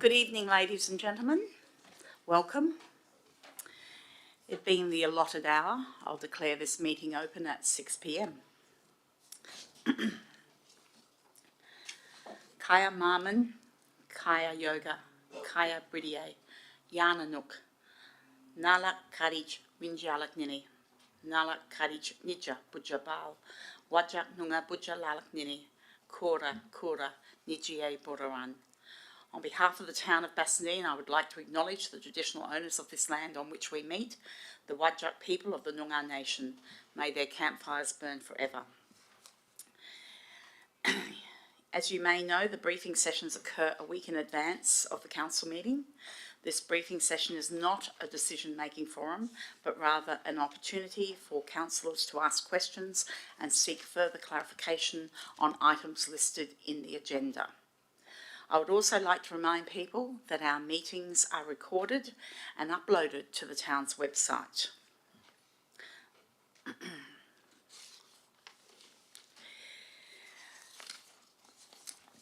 Good evening, ladies and gentlemen. Welcome. It being the allotted hour, I'll declare this meeting open at 6 p.m. Kaya Marman, Kaya Yoga, Kaya Bridie, Yana Nook, Nalak Kadij Winjalak Nini, Nalak Kadij Nija Bujabal, Wajak Nunga Bujalalak Nini, Kora Nijie Boraran. On behalf of the town of Bassendean, I would like to acknowledge the traditional owners of this land on which we meet, the Whadjuk people of the Noongar Nation. May their campfires burn forever. As you may know, the briefing sessions occur a week in advance of the council meeting. This briefing session is not a decision-making forum, but rather an opportunity for councillors to ask questions and seek further clarification on items listed in the agenda. I would also like to remind people that our meetings are recorded and uploaded to the town's website.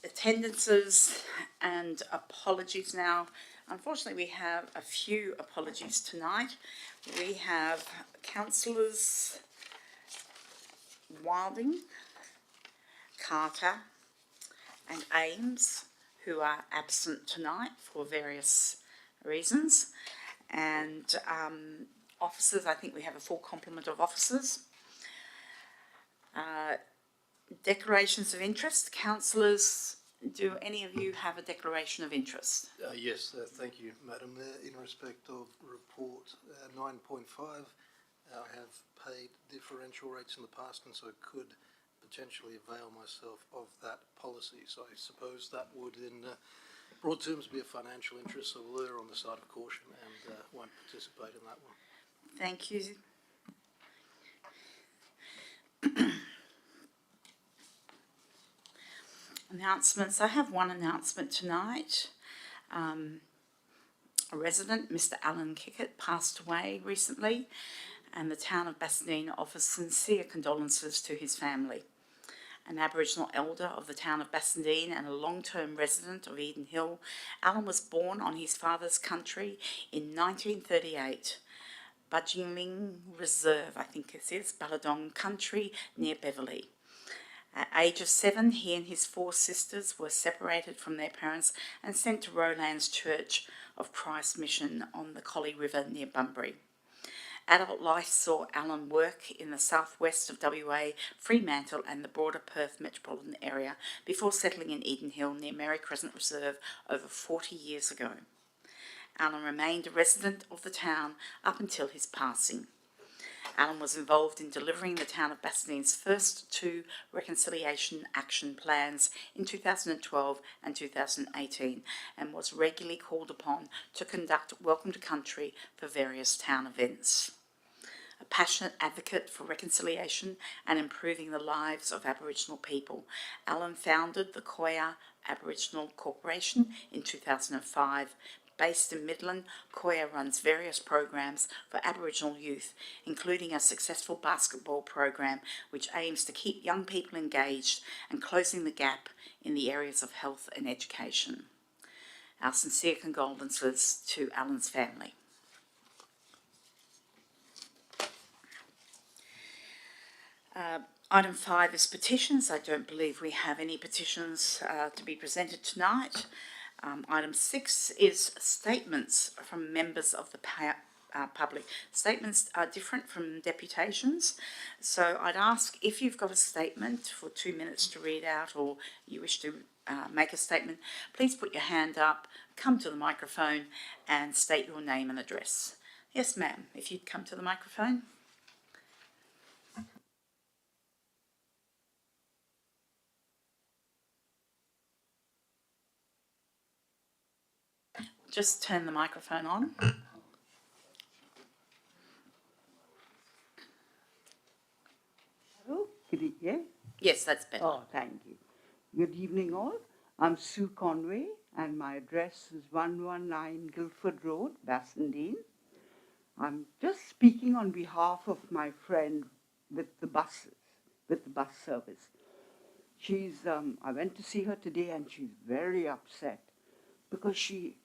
Attendances and apologies now. Unfortunately, we have a few apologies tonight. We have councillors Wilding, Carter and Ames who are absent tonight for various reasons, and officers, I think we have a full complement of officers. Declarations of interest. Councillors, do any of you have a declaration of interest? Yes, thank you, Madam. In respect of report 9.5, I have paid differential rates in the past, and so could potentially avail myself of that policy. So I suppose that would, in broad terms, be a financial interest, so we'll err on the side of caution and won't participate in that one. Thank you. Announcements. I have one announcement tonight. A resident, Mr. Alan Kickett, passed away recently, and the town of Bassendean offers sincere condolences to his family. An Aboriginal elder of the town of Bassendean and a long-term resident of Eden Hill, Alan was born on his father's country in 1938, Budgingling Reserve, I think it is, Balladong country near Beverley. At age of 7, he and his 4 sisters were separated from their parents and sent to Rowlands Church of Christ Mission on the Collie River near Bunbury. Adult life saw Alan work in the southwest of WA, Fremantle and the broader Perth metropolitan area before settling in Eden Hill near Mary Crescent Reserve over 40 years ago. Alan remained a resident of the town up until his passing. Alan was involved in delivering the town of Bassendean's first 2 reconciliation action plans in 2012 and 2018 and was regularly called upon to conduct Welcome to Country for various town events. A passionate advocate for reconciliation and improving the lives of Aboriginal people, Alan founded the Koya Aboriginal Corporation in 2005. Based in Midland, Koya runs various programs for Aboriginal youth, including a successful basketball program which aims to keep young people engaged and closing the gap in the areas of health and education. Our sincere condolences to Alan's family. Item 5 is petitions. I don't believe we have any petitions to be presented tonight. Item 6 is statements from members of the public. Statements are different from deputations, so I'd ask if you've got a statement for 2 minutes to read out or you wish to make a statement, please put your hand up, come to the microphone and state your name and address. Yes, ma'am, if you'd come to the microphone. Just turn the microphone on. Hello, yeah? Yes, that's better. Oh, thank you. Good evening all. I'm Sue Conway and my address is 119 Guildford Road, Bassendean. I'm just speaking on behalf of my friend with the bus service. I went to see her today and she's very upset because she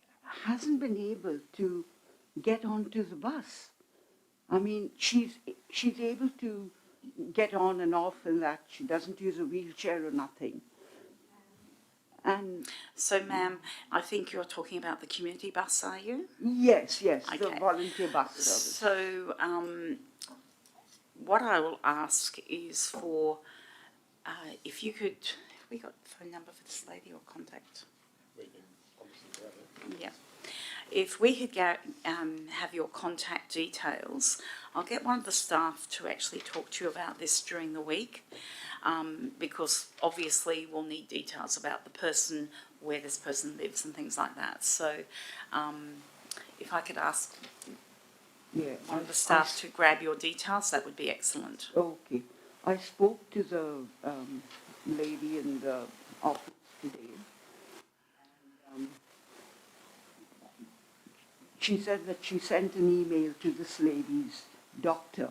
hasn't been able to get onto the bus. I mean, she's able to get on and off and that. She doesn't use a wheelchair or nothing. And So, ma'am, I think you're talking about the community bus, are you? yes, the Okay. volunteer bus service. So, what I will ask is for, if you could, have we got a phone number for this lady or contact? Yeah. If we could have your contact details, I'll get one of the staff to actually talk to you about this during the week, because obviously we'll need details about the person, where this person lives and things like that. So if I could ask one of the staff to grab your details, that would be excellent. Okay. I spoke to the lady in the office today. And, she said that she sent an email to this lady's doctor,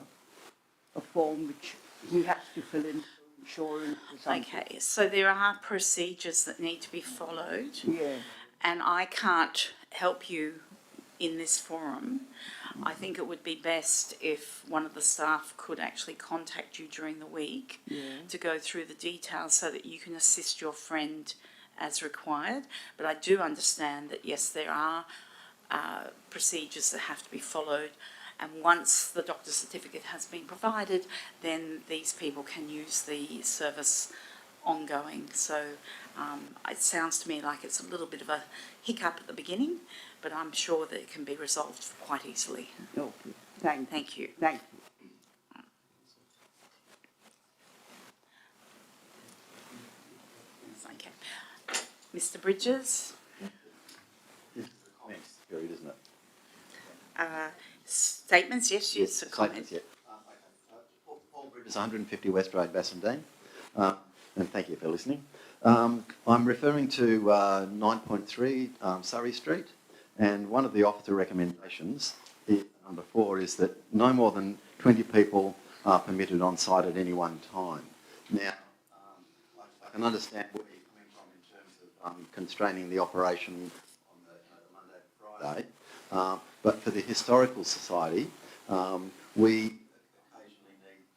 a form which he has to fill in for insurance or something. Okay, so there are procedures that need to be followed, Yeah. and I can't help you in this forum. I think it would be best if one of the staff could actually contact you during the week to go through the details so that you can assist your friend as required. But I do understand that, yes, there are procedures that have to be followed, and once the doctor's certificate has been provided, then these people can use the service ongoing. So it sounds to me like it's a little bit of a hiccup at the beginning, but I'm sure that it can be resolved quite easily. Okay. Thank you. Thank you. Thank you. Okay. Mr. Bridges? Comments period, isn't it? Statements, yes, yes, a comment. Statements, yeah. Paul Bridges, 150 West Road, Bassendean. And thank you for listening. I'm referring to 9.3 Surrey Street, and one of the officer recommendations, number 4, is that no more than 20 people are permitted on site at any one time. Now, I can understand where you're coming from in terms of constraining the operation on the Monday to Friday, but for the Historical Society, we occasionally need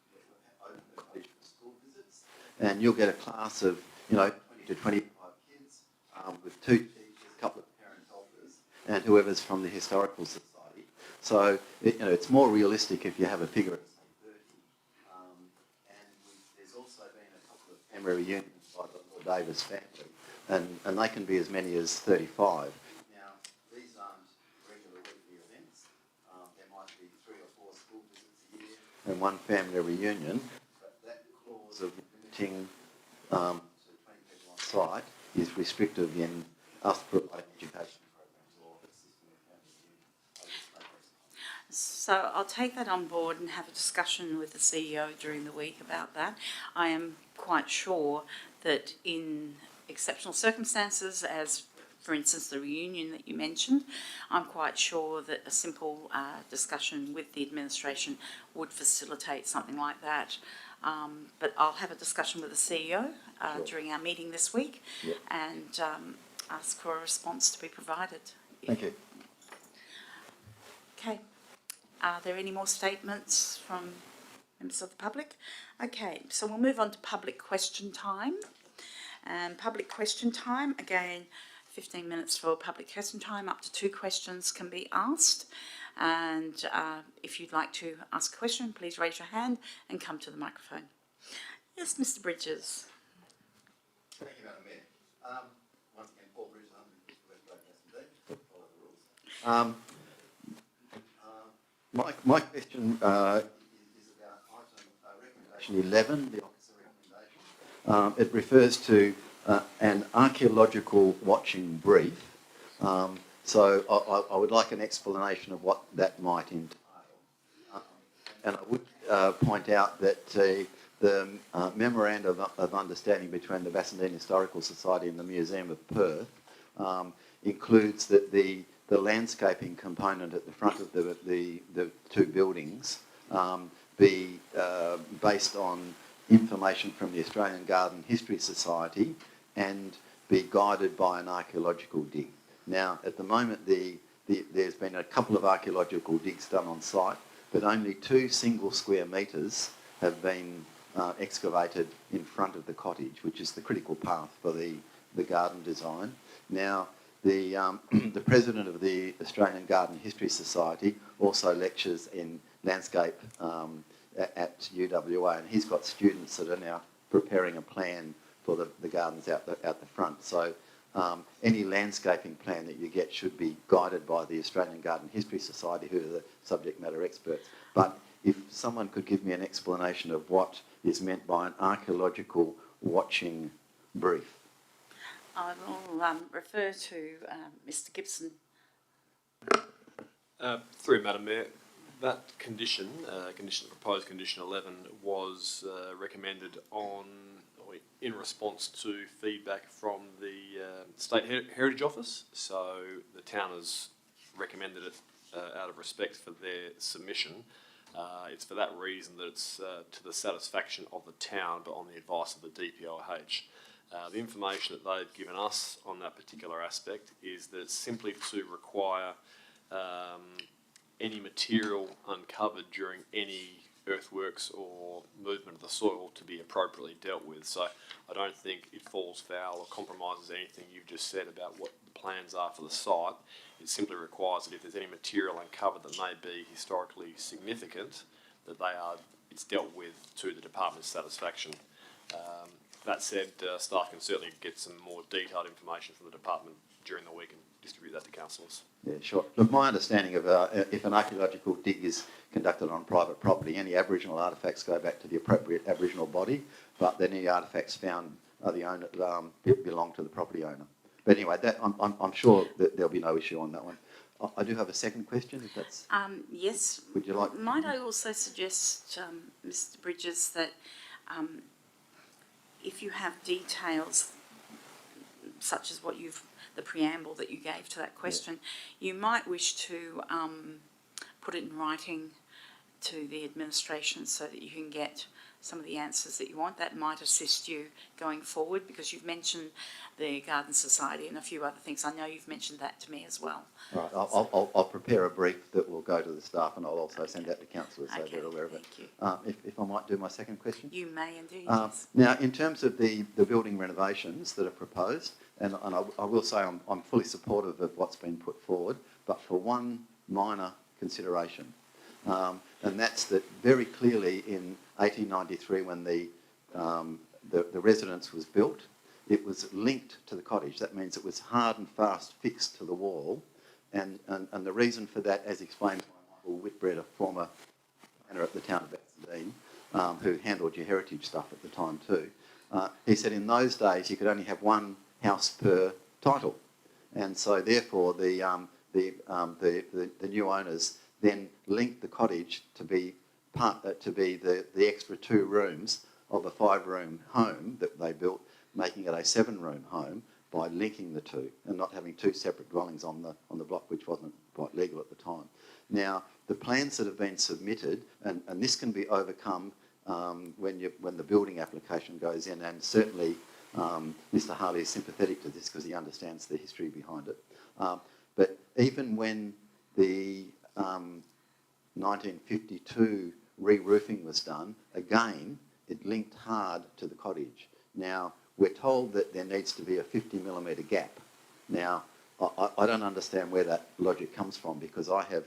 open occasional school visits, and you'll get a class of 20 to 25 kids with 2 teachers, a couple of parent helpers, and whoever's from the Historical Society. So it's more realistic if you have a figure of say 30. There's also been a couple of family reunions by the Lord Davis family, and they can be as many as 35. Now, these aren't regular weekly events. There might be 3 or 4 school visits a year and 1 family reunion, but that clause of limiting to 20 people on site is restrictive in us providing education programs or assisting with family reunions. So I'll take that on board and have a discussion with the CEO during the week about that. I am quite sure that in exceptional circumstances, as for instance the reunion that you mentioned, I'm quite sure that a simple discussion with the administration would facilitate something like that. But I'll have a discussion with the CEO during our meeting this week and ask for a response to be provided. Thank you. Okay. Are there any more statements from members of the public? Okay, so we'll move on to public question time. And public question time, again, 15 minutes for public question time, up to 2 questions can be asked. And if you'd like to ask a question, please raise your hand and come to the microphone. Yes, Mr. Bridges. Thank you, Madam Mayor. Once again, Paul Bridges, 150 West Road, Bassendean. Follow the rules. My question is about item recommendation 11, the officer recommendation. It refers to an archaeological watching brief. So I would like an explanation of what that might entail. And I would point out that the memorandum of understanding between the Bassendean Historical Society and the Museum of Perth includes that the landscaping component at the front of the 2 buildings be based on information from the Australian Garden History Society and be guided by an archaeological dig. Now, at the moment, there's been a couple of archaeological digs done on site, but only 2 single square metres have been excavated in front of the cottage, which is the critical path for the garden design. Now, the president of the Australian Garden History Society also lectures in landscape at UWA, and he's got students that are now preparing a plan for the gardens out the front. So any landscaping plan that you get should be guided by the Australian Garden History Society, who are the subject matter experts. But if someone could give me an explanation of what is meant by an archaeological watching brief. I will refer to Mr Gibson. Through Madam Mayor, that condition, proposed condition 11, was recommended in response to feedback from the State Heritage Office. So the town has recommended it out of respect for their submission. It's for that reason that it's to the satisfaction of the town, but on the advice of the DPIH. The information that they've given us on that particular aspect is that it's simply to require any material uncovered during any earthworks or movement of the soil to be appropriately dealt with. So I don't think it falls foul or compromises anything you've just said about what the plans are for the site. It simply requires that if there's any material uncovered that may be historically significant, that it's dealt with to the department's satisfaction. That said, staff can certainly get some more detailed information from the department during the week and distribute that to councillors. Yeah, sure. Look, my understanding of if an archaeological dig is conducted on private property, any Aboriginal artefacts go back to the appropriate Aboriginal body, but then any artefacts found belong to the property owner. But anyway, I'm sure that there'll be no issue on that one. I do have a second question, if that's... Yes. Would you like... Might I also suggest, Mr Bridges, that if you have details such as the preamble that you gave to that question, you might wish to put it in writing to the administration so that you can get some of the answers that you want. That might assist you going forward, because you've mentioned the Garden Society and a few other things. I know you've mentioned that to me as well. All right, I'll prepare a brief that will go to the staff, and I'll also send that to councillors so they're aware of it. Thank you. If I might do my second question? You may indeed, yes. Now, in terms of the building renovations that are proposed, and I will say I'm fully supportive of what's been put forward, but for one minor consideration, and that's that very clearly in 1893, when the residence was built, it was linked to the cottage. That means it was hard and fast fixed to the wall, and the reason for that, as explained by Michael Whitbread, a former planner at the town of Bassendean, who handled your heritage stuff at the time too, he said in those days you could only have one house per title, and so therefore the new owners then linked the cottage to be the extra 2 rooms of a 5-room home that they built, making it a 7-room home by linking the two and not having 2 separate dwellings on the block, which wasn't quite legal at the time. Now, the plans that have been submitted, and this can be overcome when the building application goes in, and certainly Mr Harley is sympathetic to this because he understands the history behind it. But even when the 1952 re-roofing was done, again, it linked hard to the cottage. Now, we're told that there needs to be a 50mm gap. Now, I don't understand where that logic comes from, because I have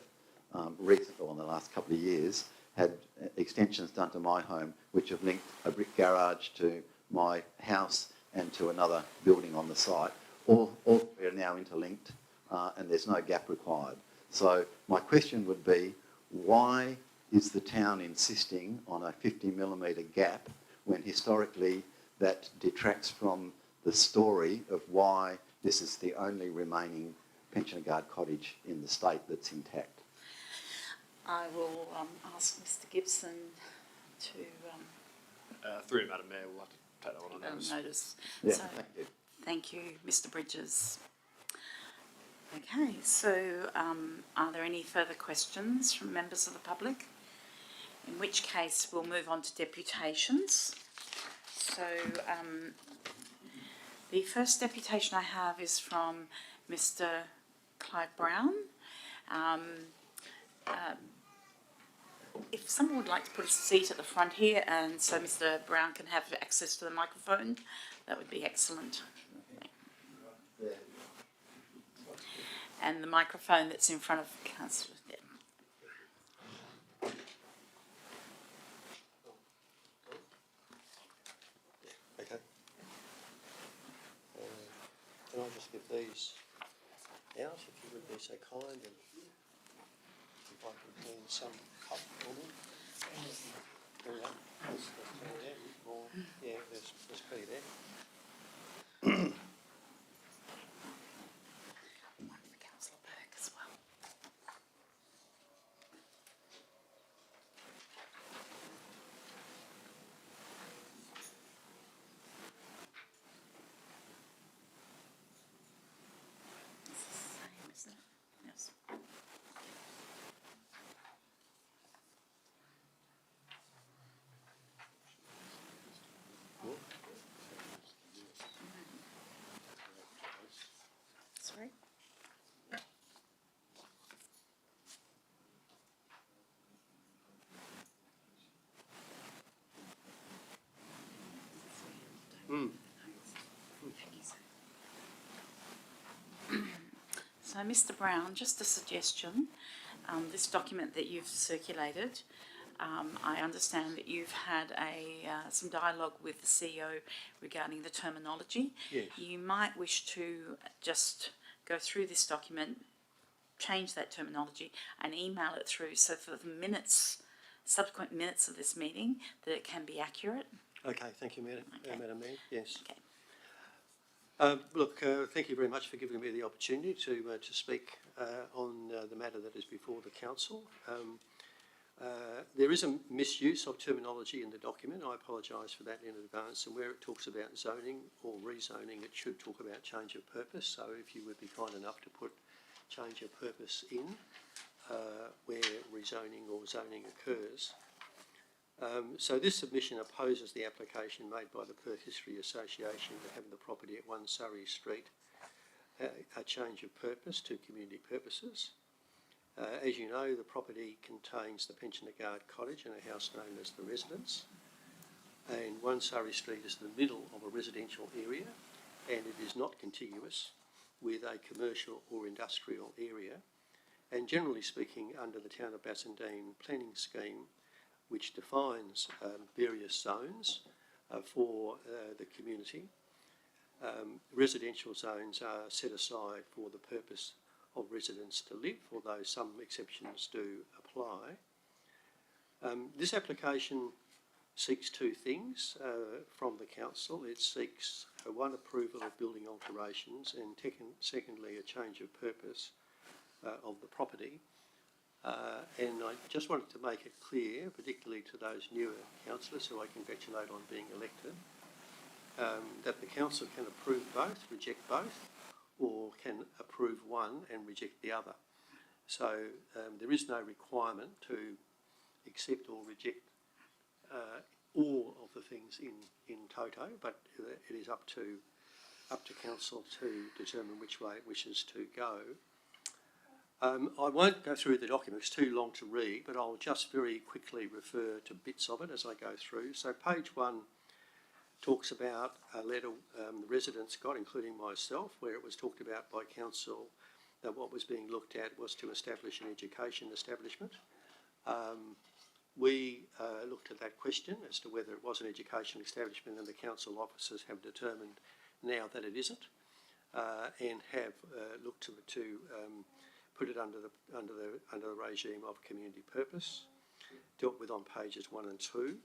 recently, in the last couple of years, had extensions done to my home which have linked a brick garage to my house and to another building on the site. All are now interlinked, and there's no gap required. So my question would be, why is the town insisting on a 50mm gap when historically that detracts from the story of why this is the only remaining pensioner guard cottage in the state that's intact? I will ask Mr Gibson to... Through Madam Mayor, we'll have to take that one on notice. Yeah, So, thank you. thank you, Mr Bridges. Okay, so are there any further questions from members of the public? In which case we'll move on to deputations. So the first deputation I have is from Mr. Clive Brown. If someone would like to put a seat at the front here, and so Mr. Brown can have access to the microphone, that would be excellent. And the microphone that's in front of Councillor. Okay. Can I just give these out, if you would be so kind, and if I can clean some up for me? There we go. That's plenty there. More. Yeah, there's plenty there. One for Councillor Burke as well. It's the same, isn't it? Yes. Sorry? So, Mr. Brown, just a suggestion. This document that you've circulated, I understand that you've had some dialogue with the CEO regarding the terminology. Yes. You might wish to just go through this document, change that terminology, and email it through so for the minutes, subsequent minutes of this meeting, that it can be accurate. Okay, thank you, Madam Mayor. Yes. Okay. Thank you very much for giving me the opportunity to speak on the matter that is before the council. There is a misuse of terminology in the document. I apologise for that in advance. And where it talks about zoning or rezoning, it should talk about change of purpose. So if you would be kind enough to put change of purpose in where rezoning or zoning occurs. So this submission opposes the application made by the Perth History Association to have the property at 1 Surrey Street a change of purpose to community purposes. As you know, the property contains the Pensioner Guard Cottage and a house known as the Residence. And 1 Surrey Street is the middle of a residential area, and it is not contiguous with a commercial or industrial area. And generally speaking, under the Town of Bassendean planning scheme, which defines various zones for the community, residential zones are set aside for the purpose of residents to live, although some exceptions do apply. This application seeks two things from the council. It seeks one, approval of building alterations, and secondly, a change of purpose of the property. And I just wanted to make it clear, particularly to those newer councillors who I congratulate on being elected, that the council can approve both, reject both, or can approve one and reject the other. So there is no requirement to accept or reject all of the things in toto, but it is up to council to determine which way it wishes to go. I won't go through the document, it's too long to read, but I'll just very quickly refer to bits of it as I go through. So page 1 talks about a letter the residents got, including myself, where it was talked about by council that what was being looked at was to establish an education establishment. We looked at that question as to whether it was an education establishment, and the council officers have determined now that it isn't, and have looked to put it under the regime of community purpose, dealt with on pages 1 and 2.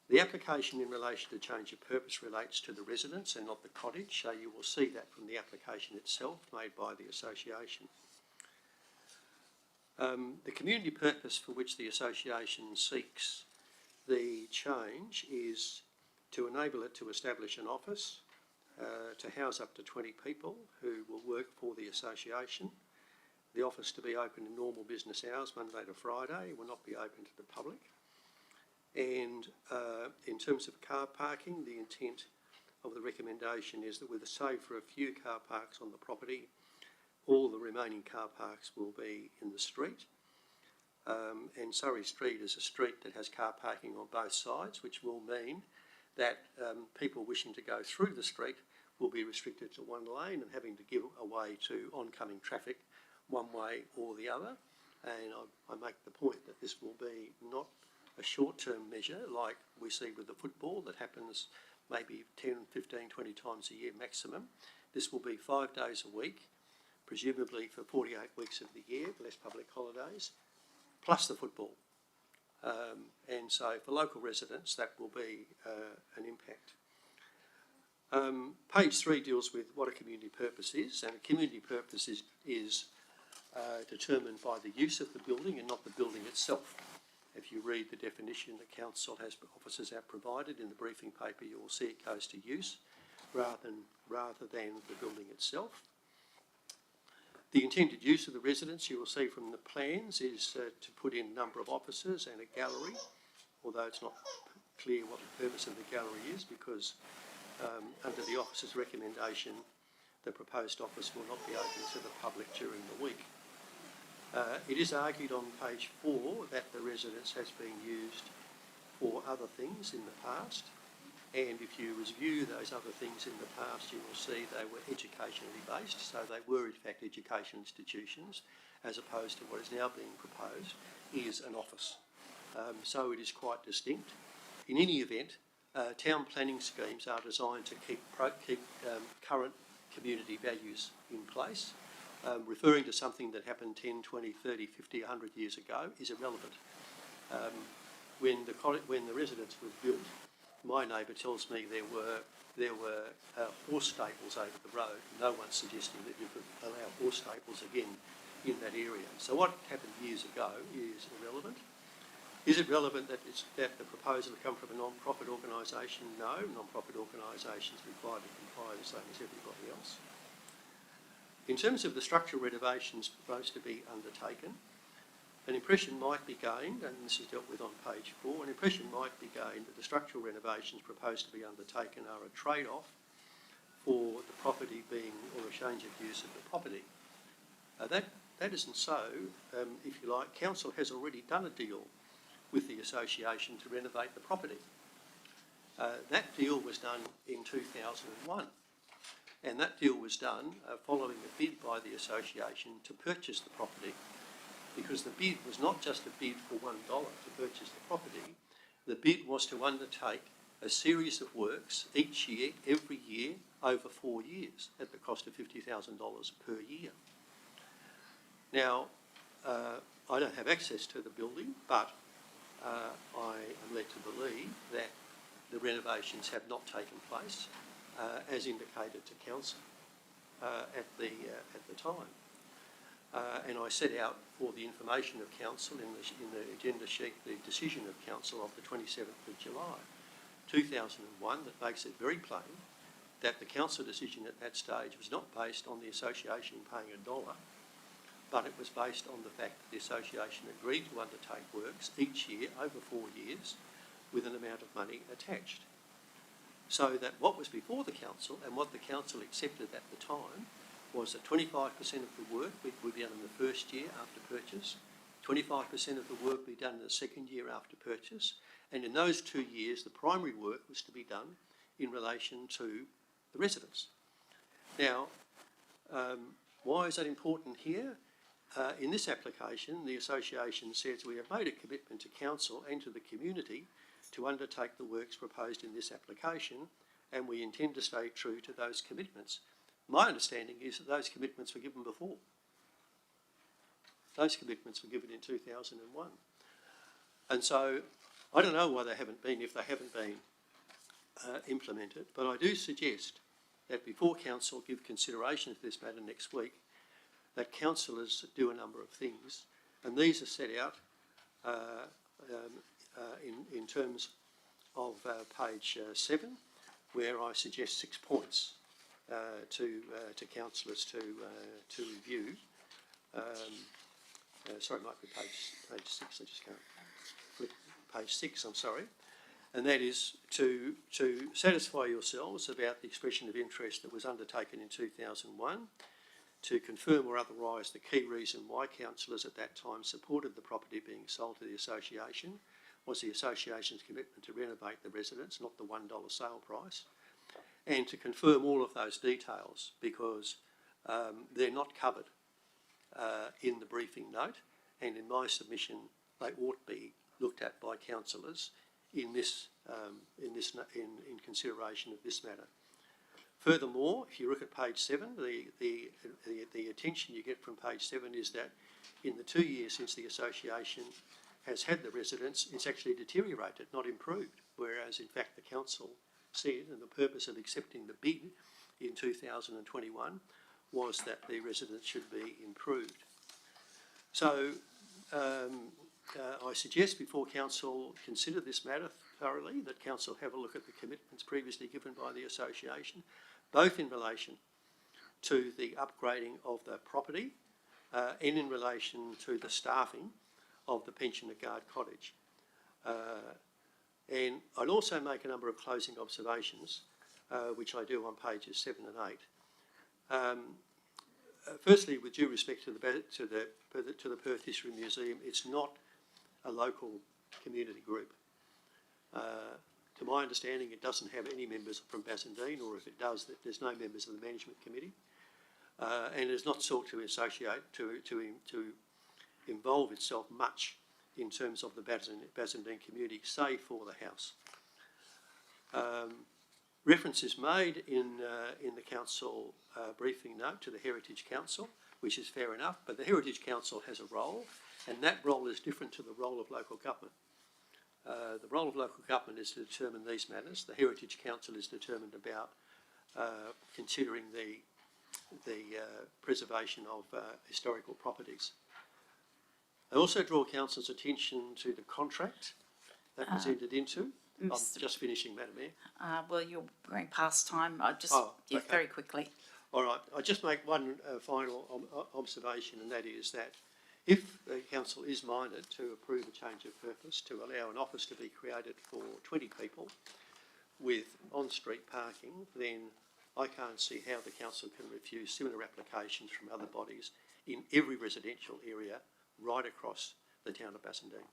The application in relation to change of purpose relates to the residents and not the cottage, so you will see that from the application itself made by the association. The community purpose for which the association seeks the change is to enable it to establish an office to house up to 20 people who will work for the association. The office to be open in normal business hours, Monday to Friday, will not be open to the public. And in terms of car parking, the intent of the recommendation is that, with a save for a few car parks on the property, all the remaining car parks will be in the street. And Surrey Street is a street that has car parking on both sides, which will mean that people wishing to go through the street will be restricted to one lane and having to give away to oncoming traffic one way or the other. And I make the point that this will be not a short-term measure like we see with the football that happens maybe 10, 15, 20 times a year maximum. This will be 5 days a week, presumably for 48 weeks of the year, less public holidays, plus the football. And so for local residents, that will be an impact. Page 3 deals with what a community purpose is, and a community purpose is determined by the use of the building and not the building itself. If you read the definition that council officers have provided in the briefing paper, you will see it goes to use rather than the building itself. The intended use of the residence, you will see from the plans, is to put in a number of offices and a gallery, although it's not clear what the purpose of the gallery is, because under the officer's recommendation, the proposed office will not be open to the public during the week. It is argued on page 4 that the residence has been used for other things in the past, and if you review those other things in the past, you will see they were educationally based, so they were in fact education institutions, as opposed to what is now being proposed is an office. So it is quite distinct. In any event, town planning schemes are designed to keep current community values in place. Referring to something that happened 10, 20, 30, 50, 100 years ago is irrelevant. When the residence was built, my neighbour tells me there were horse stables over the road. No one's suggesting that you could allow horse stables again in that area. So what happened years ago is irrelevant. Is it relevant that the proposal come from a non-profit organisation? No, non-profit organisations required to comply the same as everybody else. In terms of the structural renovations proposed to be undertaken, an impression might be gained, and this is dealt with on page 4, an impression might be gained that the structural renovations proposed to be undertaken are a trade-off for the property being, or a change of use of the property. That isn't so. If you like, council has already done a deal with the association to renovate the property. That deal was done in 2001. And that deal was done following a bid by the association to purchase the property, because the bid was not just a bid for $1 to purchase the property. The bid was to undertake a series of works each year, every year, over 4 years, at the cost of $50,000 per year. Now, I don't have access to the building, but I am led to believe that the renovations have not taken place, as indicated to council at the time. And I set out for the information of council in the agenda sheet the decision of council of the 27th of July 2001 that makes it very plain that the council decision at that stage was not based on the association paying $1, but it was based on the fact that the association agreed to undertake works each year over 4 years with an amount of money attached. So that what was before the council and what the council accepted at the time was that 25% of the work would be done in the first year after purchase, 25% of the work would be done in the second year after purchase, and in those 2 years the primary work was to be done in relation to the residents. Now, why is that important here? In this application, the association says we have made a commitment to council and to the community to undertake the works proposed in this application, and we intend to stay true to those commitments. My understanding is that those commitments were given before. Those commitments were given in 2001. And so I don't know why they haven't been, if they haven't been implemented, but I do suggest that before council give consideration to this matter next week, that councillors do a number of things, and these are set out in terms of page 7, where I suggest 6 points to councillors to review. Sorry, it might be page 6. I just can't flip page 6. I'm sorry. and that is to satisfy yourselves about the expression of interest that was undertaken in 2001, to confirm or otherwise the key reason why councillors at that time supported the property being sold to the association was the association's commitment to renovate the residence, not the $1 sale price, and to confirm all of those details because they're not covered in the briefing note, and in my submission they ought to be looked at by councillors in consideration of this matter. Furthermore, if you look at page 7, the attention you get from page 7 is that in the 2 years since the association has had the residence, it's actually deteriorated, not improved, whereas in fact the council said, and the purpose of accepting the bid in 2021 was that the residence should be improved. So I suggest before council consider this matter thoroughly that council have a look at the commitments previously given by the association, both in relation to the upgrading of the property and in relation to the staffing of the pensioner guard cottage. And I'd also make a number of closing observations, which I do on pages 7 and 8. Firstly, with due respect to the Perth History Museum, it's not a local community group. To my understanding, it doesn't have any members from Bassendean, or if it does, there's no members of the management committee, and has not sought to associate to involve itself much in terms of the Bassendean community, save for the house. Reference is made in the council briefing note to the Heritage Council, which is fair enough, but the Heritage Council has a role, and that role is different to the role of local government. The role of local government is to determine these matters. The Heritage Council is determined about considering the preservation of historical properties. I also draw council's attention to the contract that was entered into. I'm just finishing, Madam Mayor. Well, you're going past time. I just, okay. very quickly. All right, I'll just make one final observation, and that is that if the council is minded to approve a change of purpose to allow an office to be created for 20 people with on-street parking, then I can't see how the council can refuse similar applications from other bodies in every residential area right across the town of Bassendean.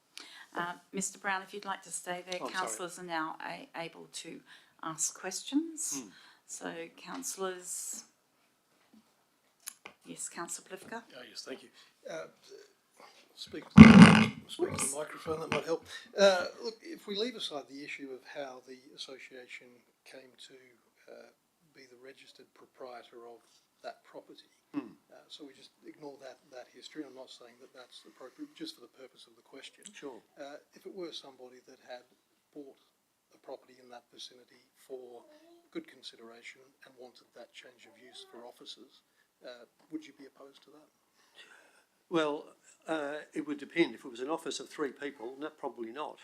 Mr Brown, if you'd like to stay there, Oh, councillors are now able to ask questions. So, councillors, yes, Councillor Plivka. Oh, yes, thank you. Speak to the microphone, that might help. Look, if we leave aside the issue of how the association came to be the registered proprietor of that property, so we just ignore that history. I'm not saying that that's appropriate, just for the purpose of the question. Sure. If it were somebody that had bought a property in that vicinity for good consideration and wanted that change of use for offices, would you be opposed to that? Well, it would depend. If it was an office of 3 people, probably not.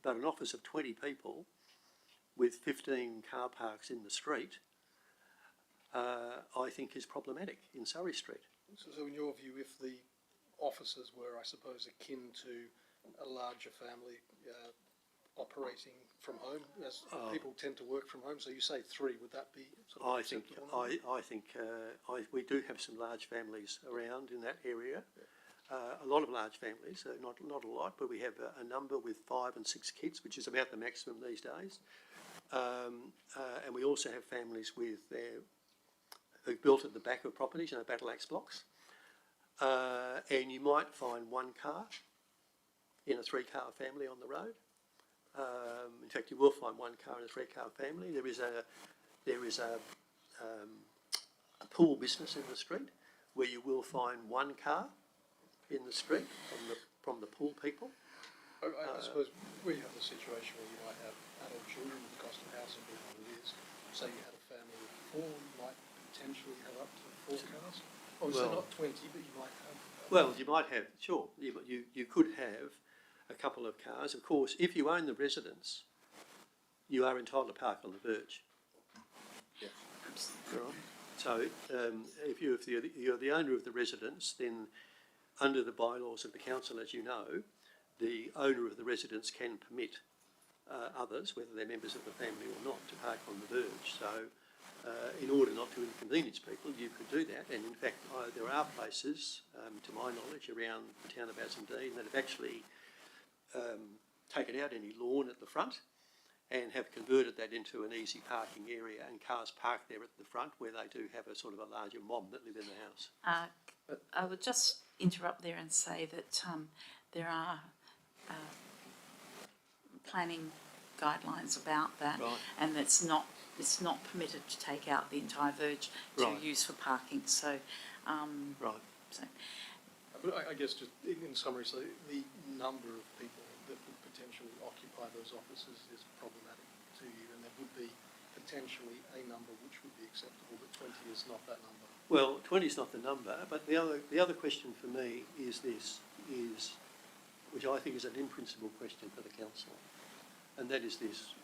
But an office of 20 people with 15 car parks in the street, I think is problematic in Surrey Street. So in your view, if the offices were, I suppose, akin to a larger family operating from home, as people tend to work from home, so you say 3, would that be sort of acceptable? I think we do have some large families around in that area. A lot of large families, not a lot, but we have a number with 5 and 6 kids, which is about the maximum these days. And we also have families with who built at the back of properties, battle axe blocks. And you might find 1 car in a 3-car family on the road. In fact, you will find 1 car in a 3-car family. There is a pool business in the street where you will find 1 car in the street from the pool people. I suppose we have a situation where you might have adult children with the cost of housing being what it is. Say you had a family of 4, you might potentially have up to 4 cars. Obviously not 20, but you might have. Well, you might have, sure. You could have a couple of cars. Of course, if you own the residence, you are entitled to park on the verge. Yeah. Right. So if you're the owner of the residence, then under the bylaws of the council, as you know, the owner of the residence can permit others, whether they're members of the family or not, to park on the verge. So in order not to inconvenience people, you could do that. And in fact, there are places, to my knowledge, around the town of Bassendean that have actually taken out any lawn at the front and have converted that into an easy parking area, and cars park there at the front where they do have a sort of a larger mob that live in the house. I would just interrupt there and say that there are planning guidelines about that, Right. and it's not permitted to take out the entire verge to Right. use for parking. So, Right. so But I guess just in summary, so the number of people that would potentially occupy those offices is problematic to you, and there would be potentially a number which would be acceptable, but 20 is not that number. Well, 20 is not the number, but the other question for me is this, which I think is an in-principle question for the council, and that is this.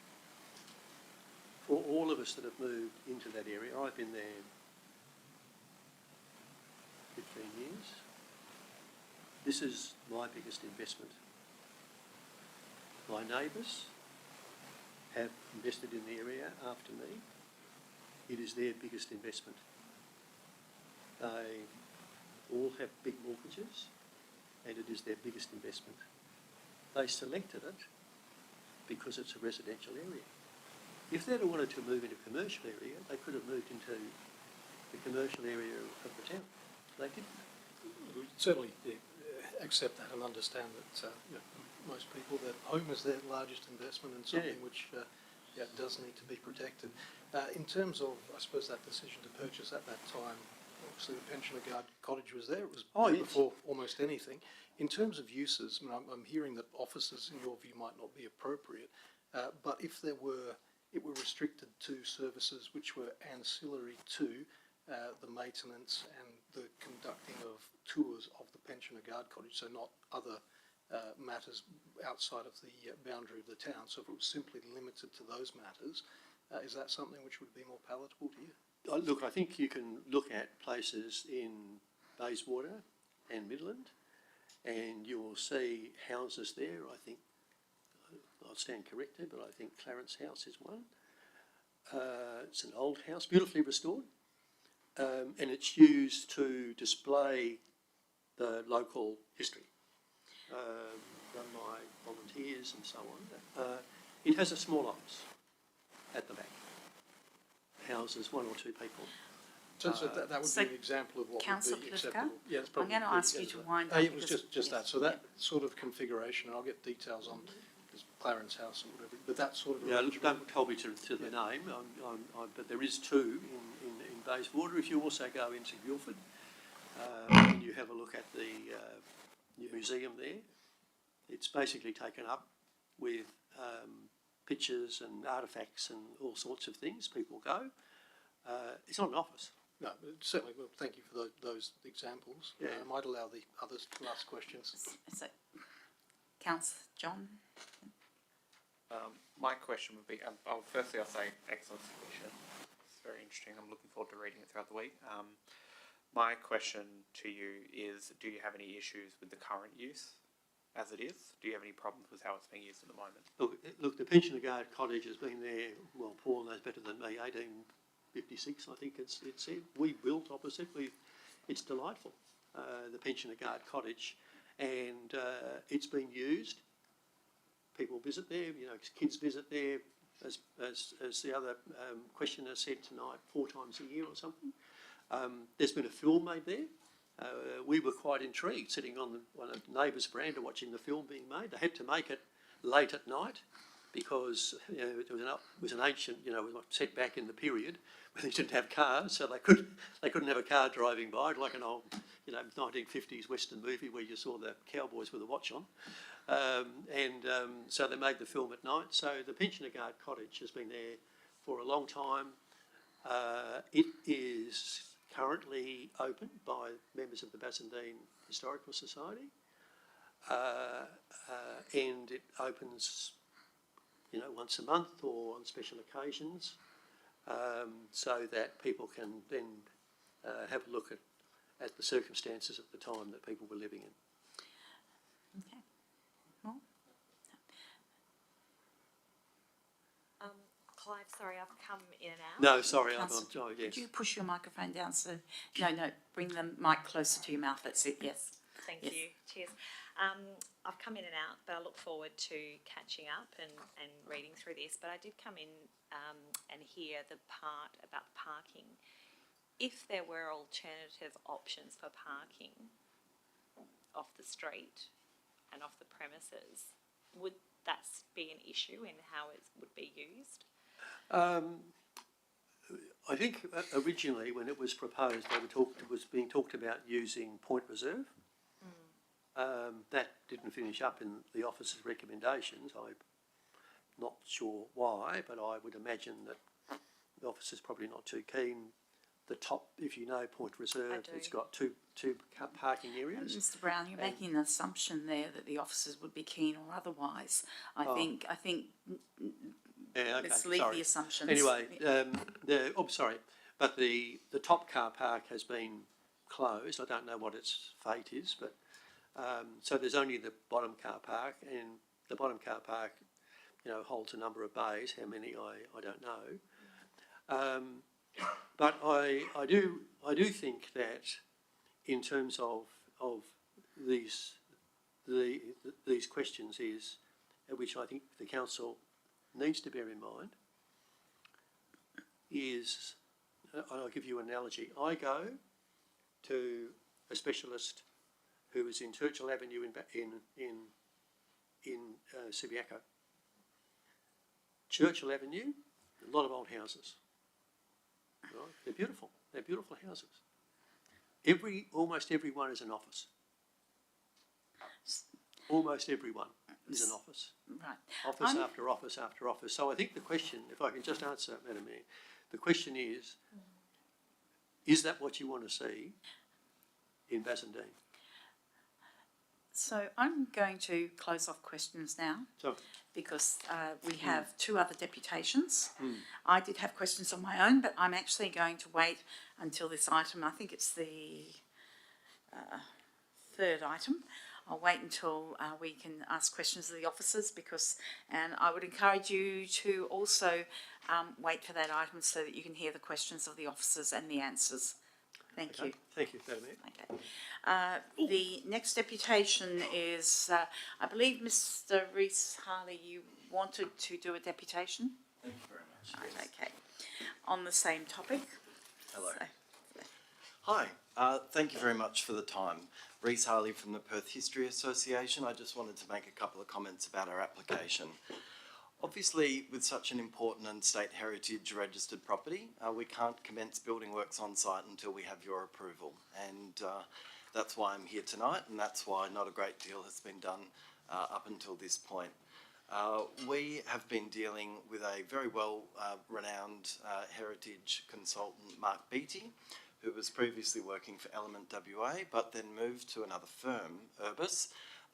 For all of us that have moved into that area, I've been there 15 years. This is my biggest investment. My neighbours have invested in the area after me. It is their biggest investment. They all have big mortgages, and it is their biggest investment. They selected it because it's a residential area. If they'd have wanted to move into a commercial area, they could have moved into the commercial area of the town. They didn't. We certainly accept that and understand that most people, their home is their largest investment and something which does need to be protected. In terms of, I suppose, that decision to purchase at that time, obviously the pensioner guard cottage was there. It was there before almost anything. In terms of uses, I'm hearing that offices, in your view, might not be appropriate, but if it were restricted to services which were ancillary to the maintenance and the conducting of tours of the pensioner guard cottage, so not other matters outside of the boundary of the town. So if it was simply limited to those matters, is that something which would be more palatable to you? Look, I think you can look at places in Bayswater and Midland, and you will see houses there. I think, I'll stand corrected, but I think Clarence House is one. It's an old house, beautifully restored, and it's used to display the local history, done by volunteers and so on. It has a small office at the back, houses one or two people. So that would be an example of what Councillor would be Plifka, acceptable. Yeah, it's I'm probably going to ask you to wind up. It was because- just that. So that sort of configuration, and I'll get details on Clarence House or whatever, but that sort of Yeah, arrangement. don't hold me to the name, but there is two in Bayswater. If you also go into Guildford and you have a look at the new museum there, it's basically taken up with pictures and artefacts and all sorts of things. People go. It's not an office. No, certainly. Well, thank you for those examples. Yeah. I might allow the others to ask questions. So, Councillor John? My question would be, I'll say excellent submission. It's very interesting. I'm looking forward to reading it throughout the week. My question to you is, do you have any issues with the current use as it is? Do you have any problems with how it's being used at the moment? Look, the pensioner guard cottage has been there, well, Paul knows better than me, 1856, I think it's said. We built opposite. It's delightful, the pensioner guard cottage, and it's been used. People visit there, kids visit there, as the other questioner said tonight, 4 times a year or something. There's been a film made there. We were quite intrigued, sitting on a neighbour's veranda watching the film being made. They had to make it late at night because it was an ancient, set back in the period when they didn't have cars, so they couldn't have a car driving by, like an old 1950s Western movie where you saw the cowboys with a watch on. So they made the film at night. So the pensioner guard cottage has been there for a long time. It is currently opened by members of the Bassendean Historical Society, and it opens, once a month or on special occasions, so that people can then have a look at the circumstances of the time that people were living in. Okay. Well, Clive, sorry, I've come in and out. No, sorry, Councillor, oh, yes. Could you push your microphone down so, no, bring the mic closer to your mouth, that's it, yes. Thank Yes. you. Cheers. I've come in and out, but I look forward to catching up and reading through this. But I did come in and hear the part about parking. If there were alternative options for parking off the street and off the premises, would that be an issue in how it would be used? I think originally when it was proposed, it was being talked about using Point Reserve. That didn't finish up in the office's recommendations. I'm not sure why, but I would imagine that the office is probably not too keen. The top, if you know Point Reserve, it's got two parking areas. Mr Brown, you're making an assumption there that the officers would be keen or otherwise. I think Yeah, okay, let's leave the assumptions. Anyway, but the top car park has been closed. I don't know what its fate is, but so there's only the bottom car park, and the bottom car park, holds a number of bays. How many I don't know. But I do think that in terms of these questions is, which I think the council needs to bear in mind, is, I'll give you an analogy. I go to a specialist who is in Churchill Avenue in Subiaco. Churchill Avenue, a lot of old houses. Right? They're beautiful. They're beautiful houses. Almost every one is an office. Almost everyone is an office. Right. Office after office after office. So I think the question, if I can just answer, Madam Mayor, the question is that what you want to see in Bassendean? So I'm going to close off questions now. So, because we have two other deputations. I did have questions on my own, but I'm actually going to wait until this item, I think it's the third item. I'll wait until we can ask questions of the officers and I would encourage you to also wait for that item so that you can hear the questions of the officers and the answers. Thank you. Thank you, Madam Mayor. Okay. The next deputation is, I believe, Mr Rees-Harley, you wanted to do a deputation? Thank you very much. Right, okay. On the same topic. Hello. So, Hi, thank you very much for the time. Rees-Harley from the Perth History Association. I just wanted to make a couple of comments about our application. Obviously, with such an important and state heritage registered property, we can't commence building works on site until we have your approval. And that's why I'm here tonight, and that's why not a great deal has been done up until this point. We have been dealing with a very well renowned heritage consultant, Mark Beattie, who was previously working for Element WA, but then moved to another firm, Urbis,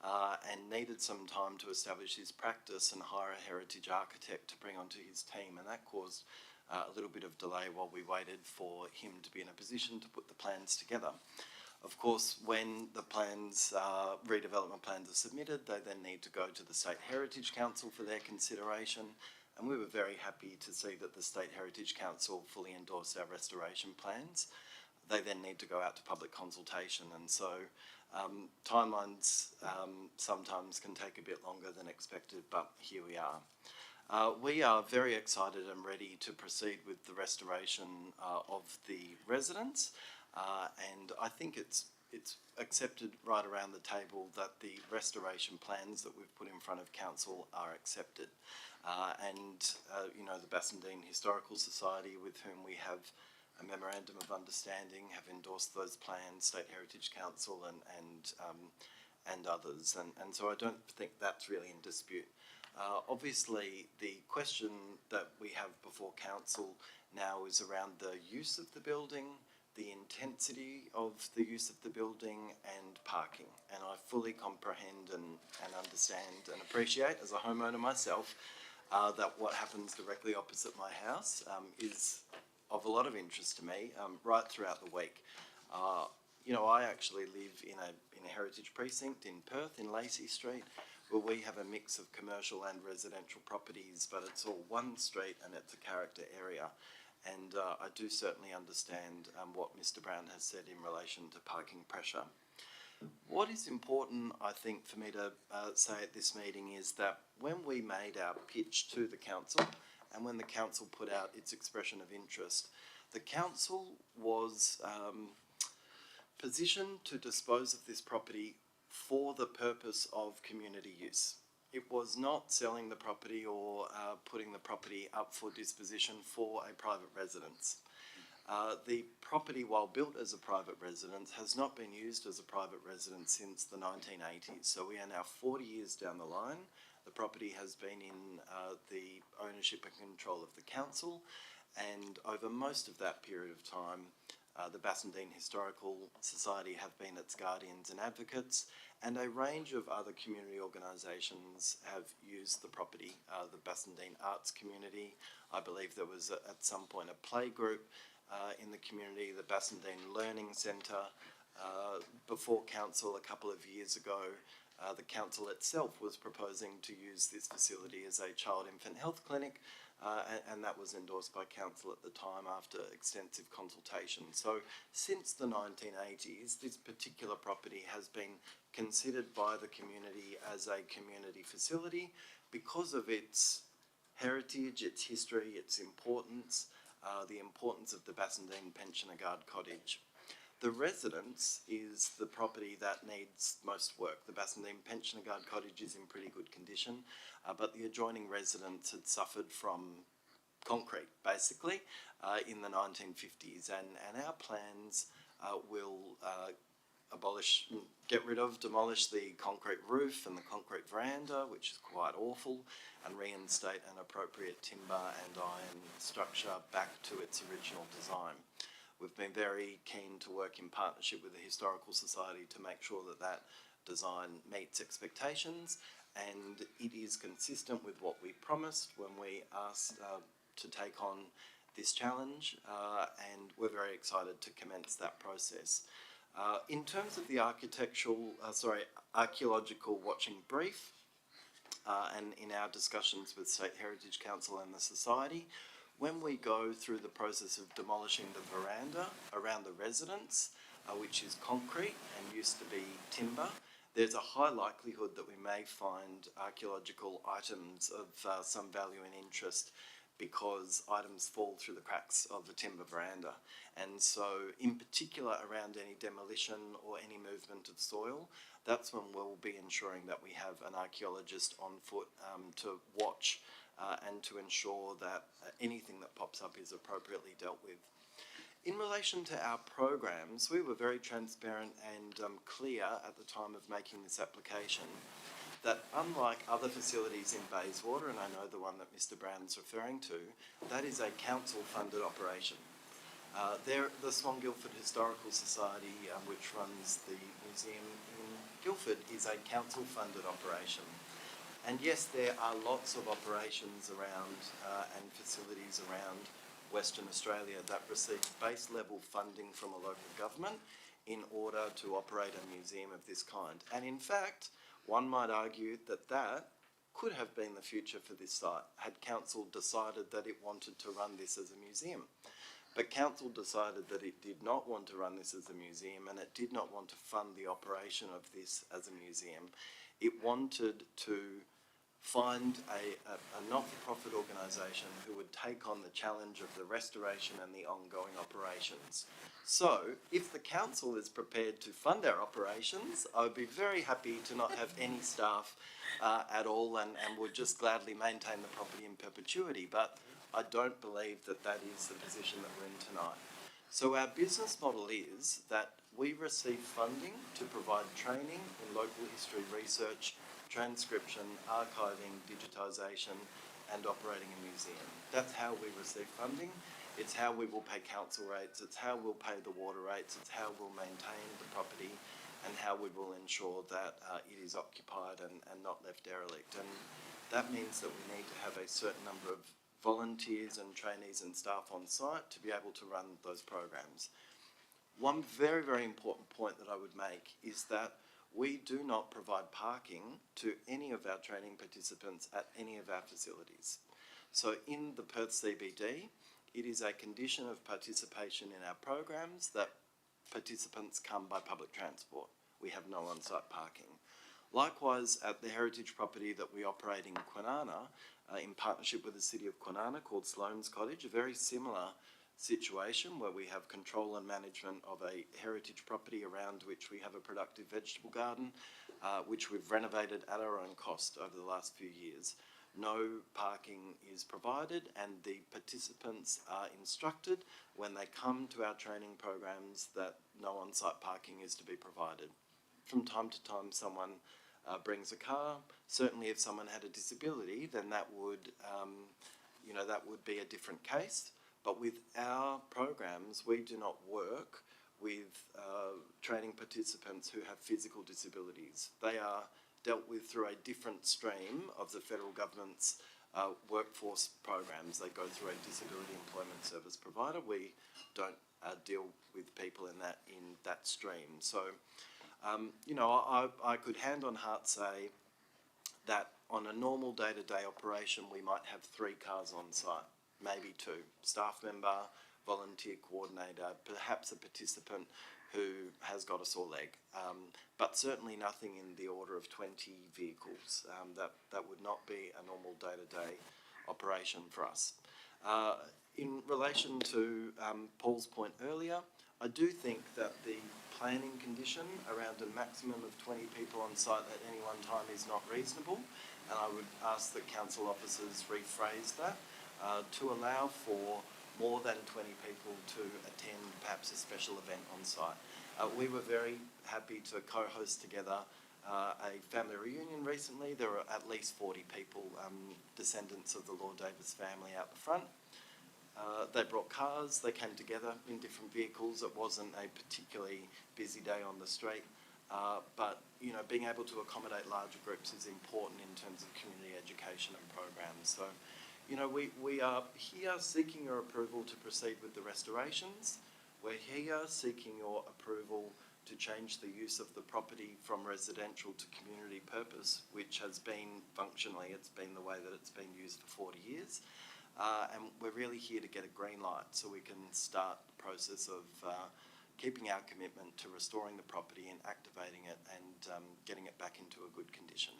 and needed some time to establish his practice and hire a heritage architect to bring onto his team, and that caused a little bit of delay while we waited for him to be in a position to put the plans together. Of course, when the plans, redevelopment plans are submitted, they then need to go to the State Heritage Council for their consideration, and we were very happy to see that the State Heritage Council fully endorsed our restoration plans. They then need to go out to public consultation, and so timelines sometimes can take a bit longer than expected, but here we are. We are very excited and ready to proceed with the restoration of the residence, and I think it's accepted right around the table that the restoration plans that we've put in front of council are accepted. The Bassendean Historical Society, with whom we have a memorandum of understanding, have endorsed those plans, State Heritage Council and others, and so I don't think that's really in dispute. Obviously, the question that we have before council now is around the use of the building, the intensity of the use of the building, and parking. And I fully comprehend and understand and appreciate, as a homeowner myself, that what happens directly opposite my house is of a lot of interest to me right throughout the week. I actually live in a heritage precinct in Perth, in Lacey Street, where we have a mix of commercial and residential properties, but it's all one street and it's a character area. And I do certainly understand what Mr. Brown has said in relation to parking pressure. What is important, I think, for me to say at this meeting is that when we made our pitch to the council and when the council put out its expression of interest, the council was positioned to dispose of this property for the purpose of community use. It was not selling the property or putting the property up for disposition for a private residence. The property, while built as a private residence, has not been used as a private residence since the 1980s. So we are now 40 years down the line. The property has been in the ownership and control of the council, and over most of that period of time, the Bassendean Historical Society have been its guardians and advocates, and a range of other community organisations have used the property. The Bassendean Arts Community, I believe there was at some point a play group in the community, the Bassendean Learning Centre. Before council a couple of years ago, the council itself was proposing to use this facility as a child infant health clinic, and that was endorsed by council at the time after extensive consultation. So since the 1980s, this particular property has been considered by the community as a community facility because of its heritage, its history, its importance, the importance of the Bassendean Pensioner Guard Cottage. The residence is the property that needs most work. The Bassendean Pensioner Guard Cottage is in pretty good condition, but the adjoining residence had suffered from concrete, basically, in the 1950s, and our plans will demolish the concrete roof and the concrete veranda, which is quite awful, and reinstate an appropriate timber and iron structure back to its original design. We've been very keen to work in partnership with the Historical Society to make sure that that design meets expectations, and it is consistent with what we promised when we asked to take on this challenge, and we're very excited to commence that process. In terms of the archaeological watching brief, and in our discussions with State Heritage Council and the Society, when we go through the process of demolishing the veranda around the residence, which is concrete and used to be timber, there's a high likelihood that we may find archaeological items of some value and interest because items fall through the cracks of the timber veranda. And so in particular around any demolition or any movement of soil, that's when we'll be ensuring that we have an archaeologist on foot to watch and to ensure that anything that pops up is appropriately dealt with. In relation to our programs, we were very transparent and clear at the time of making this application that unlike other facilities in Bayswater, and I know the one that Mr. Brown's referring to, that is a council-funded operation. The Swan Guildford Historical Society, which runs the museum in Guildford, is a council-funded operation. And yes, there are lots of operations around and facilities around Western Australia that receive base level funding from a local government in order to operate a museum of this kind. And in fact, one might argue that that could have been the future for this site had council decided that it wanted to run this as a museum. But council decided that it did not want to run this as a museum, and it did not want to fund the operation of this as a museum. It wanted to find a not-for-profit organisation who would take on the challenge of the restoration and the ongoing operations. So, if the council is prepared to fund our operations, I would be very happy to not have any staff at all and would just gladly maintain the property in perpetuity. But I don't believe that that is the position that we're in tonight. So our business model is that we receive funding to provide training in local history research, transcription, archiving, digitisation and operating a museum. That's how we receive funding. It's how we will pay council rates, it's how we'll pay the water rates, it's how we'll maintain the property and how we will ensure that it is occupied and not left derelict. And that means that we need to have a certain number of volunteers and trainees and staff on site to be able to run those programs. One very, very important point that I would make is that we do not provide parking to any of our training participants at any of our facilities. So in the Perth CBD, it is a condition of participation in our programs that participants come by public transport. We have no on-site parking. Likewise, at the heritage property that we operate in Kwinana, in partnership with the City of Kwinana, called Sloane's Cottage, a very similar situation where we have control and management of a heritage property around which we have a productive vegetable garden, which we've renovated at our own cost over the last few years. No parking is provided, and the participants are instructed when they come to our training programs that no on-site parking is to be provided. From time to time, someone brings a car. Certainly, if someone had a disability, then that would, that would be a different case. But with our programs, we do not work with training participants who have physical disabilities. They are dealt with through a different stream of the federal government's workforce programs. They go through a disability employment service provider. We don't deal with people in that stream. So, I could hand on heart say that on a normal day-to-day operation, we might have 3 cars on site, maybe 2. Staff member, volunteer coordinator, perhaps a participant who has got a sore leg, but certainly nothing in the order of 20 vehicles. That would not be a normal day-to-day operation for us. In relation to Paul's point earlier, I do think that the planning condition around a maximum of 20 people on site at any one time is not reasonable, and I would ask that council officers rephrase that to allow for more than 20 people to attend perhaps a special event on site. We were very happy to co-host together a family reunion recently. There were at least 40 people, descendants of the Lord Davis family out the front. They brought cars, they came together in different vehicles. It wasn't a particularly busy day on the street, but being able to accommodate larger groups is important in terms of community education and programs. So, we are here seeking your approval to proceed with the restorations. We're here seeking your approval to change the use of the property from residential to community purpose, which has been functionally, it's been the way that it's been used for 40 years. And we're really here to get a green light so we can start the process of keeping our commitment to restoring the property and activating it and getting it back into a good condition.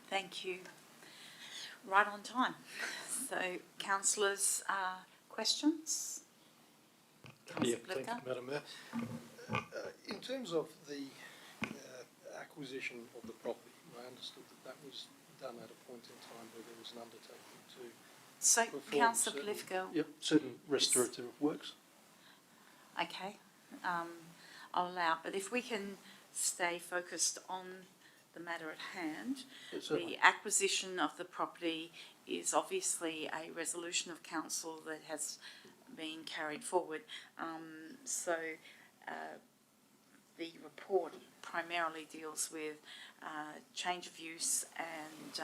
Thank you. Right on time. So, councillors, questions? Yeah, Councillor thank you, Blicker? Madam Mayor. In terms of the acquisition of the property, I understood that was done at a point in time where there was an undertaking to So, perform councillor certain- Politico. Yep, certain restorative works. Okay, I'll allow, but if we can stay focused on the matter at hand, Yeah, certainly. the acquisition of the property is obviously a resolution of council that has been carried forward. The report primarily deals with change of use and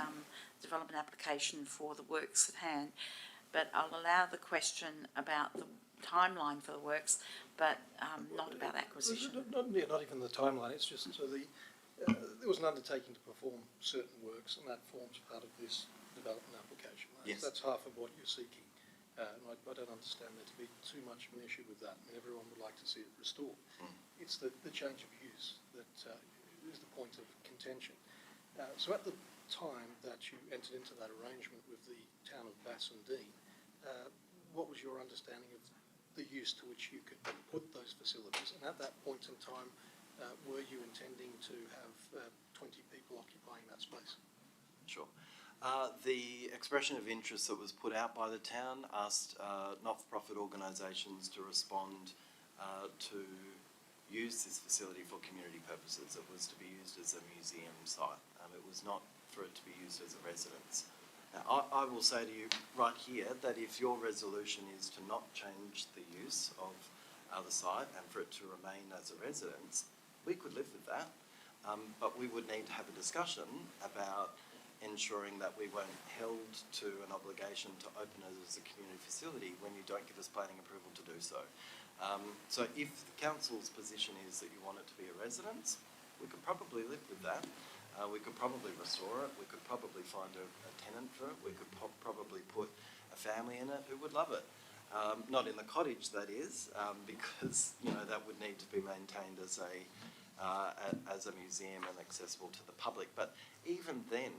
development application for the works at hand. But I'll allow the question about the timeline for the works, but not about acquisition. Not even the timeline, it's just so there was an undertaking to perform certain works, and that forms part of this development application. Yes. That's half of what you're seeking. And I don't understand there to be too much of an issue with that. I mean, everyone would like to see it restored. It's the change of use that is the point of contention. So at the time that you entered into that arrangement with the town of Bassendean, what was your understanding of the use to which you could put those facilities? And at that point in time, were you intending to have 20 people occupying that space? Sure. The expression of interest that was put out by the town asked not-for-profit organisations to respond to use this facility for community purposes. It was to be used as a museum site. It was not for it to be used as a residence. Now, I will say to you right here that if your resolution is to not change the use of the site and for it to remain as a residence, we could live with that. But we would need to have a discussion about ensuring that we weren't held to an obligation to open it as a community facility when you don't give us planning approval to do so. So if the council's position is that you want it to be a residence, We could probably live with that. We could probably restore it. We could probably find a tenant for it. We could probably put a family in it who would love it. Not in the cottage, that is, because that would need to be maintained as a museum and accessible to the public. But even then,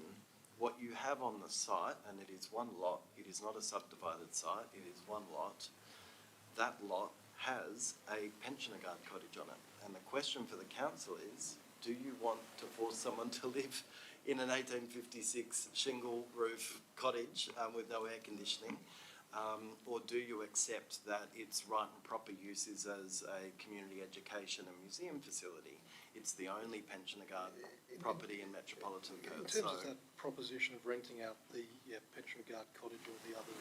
what you have on the site, and it is one lot, it is not a subdivided site, it is one lot, that lot has a pensioner guard cottage on it. And the question for the council is, do you want to force someone to live in an 1856 shingle roof cottage with no air conditioning? Or do you accept that its right and proper use is as a community education and museum facility? It's the only pensioner guard property in metropolitan Perth. In terms of that proposition of renting out the pensioner guard cottage or the other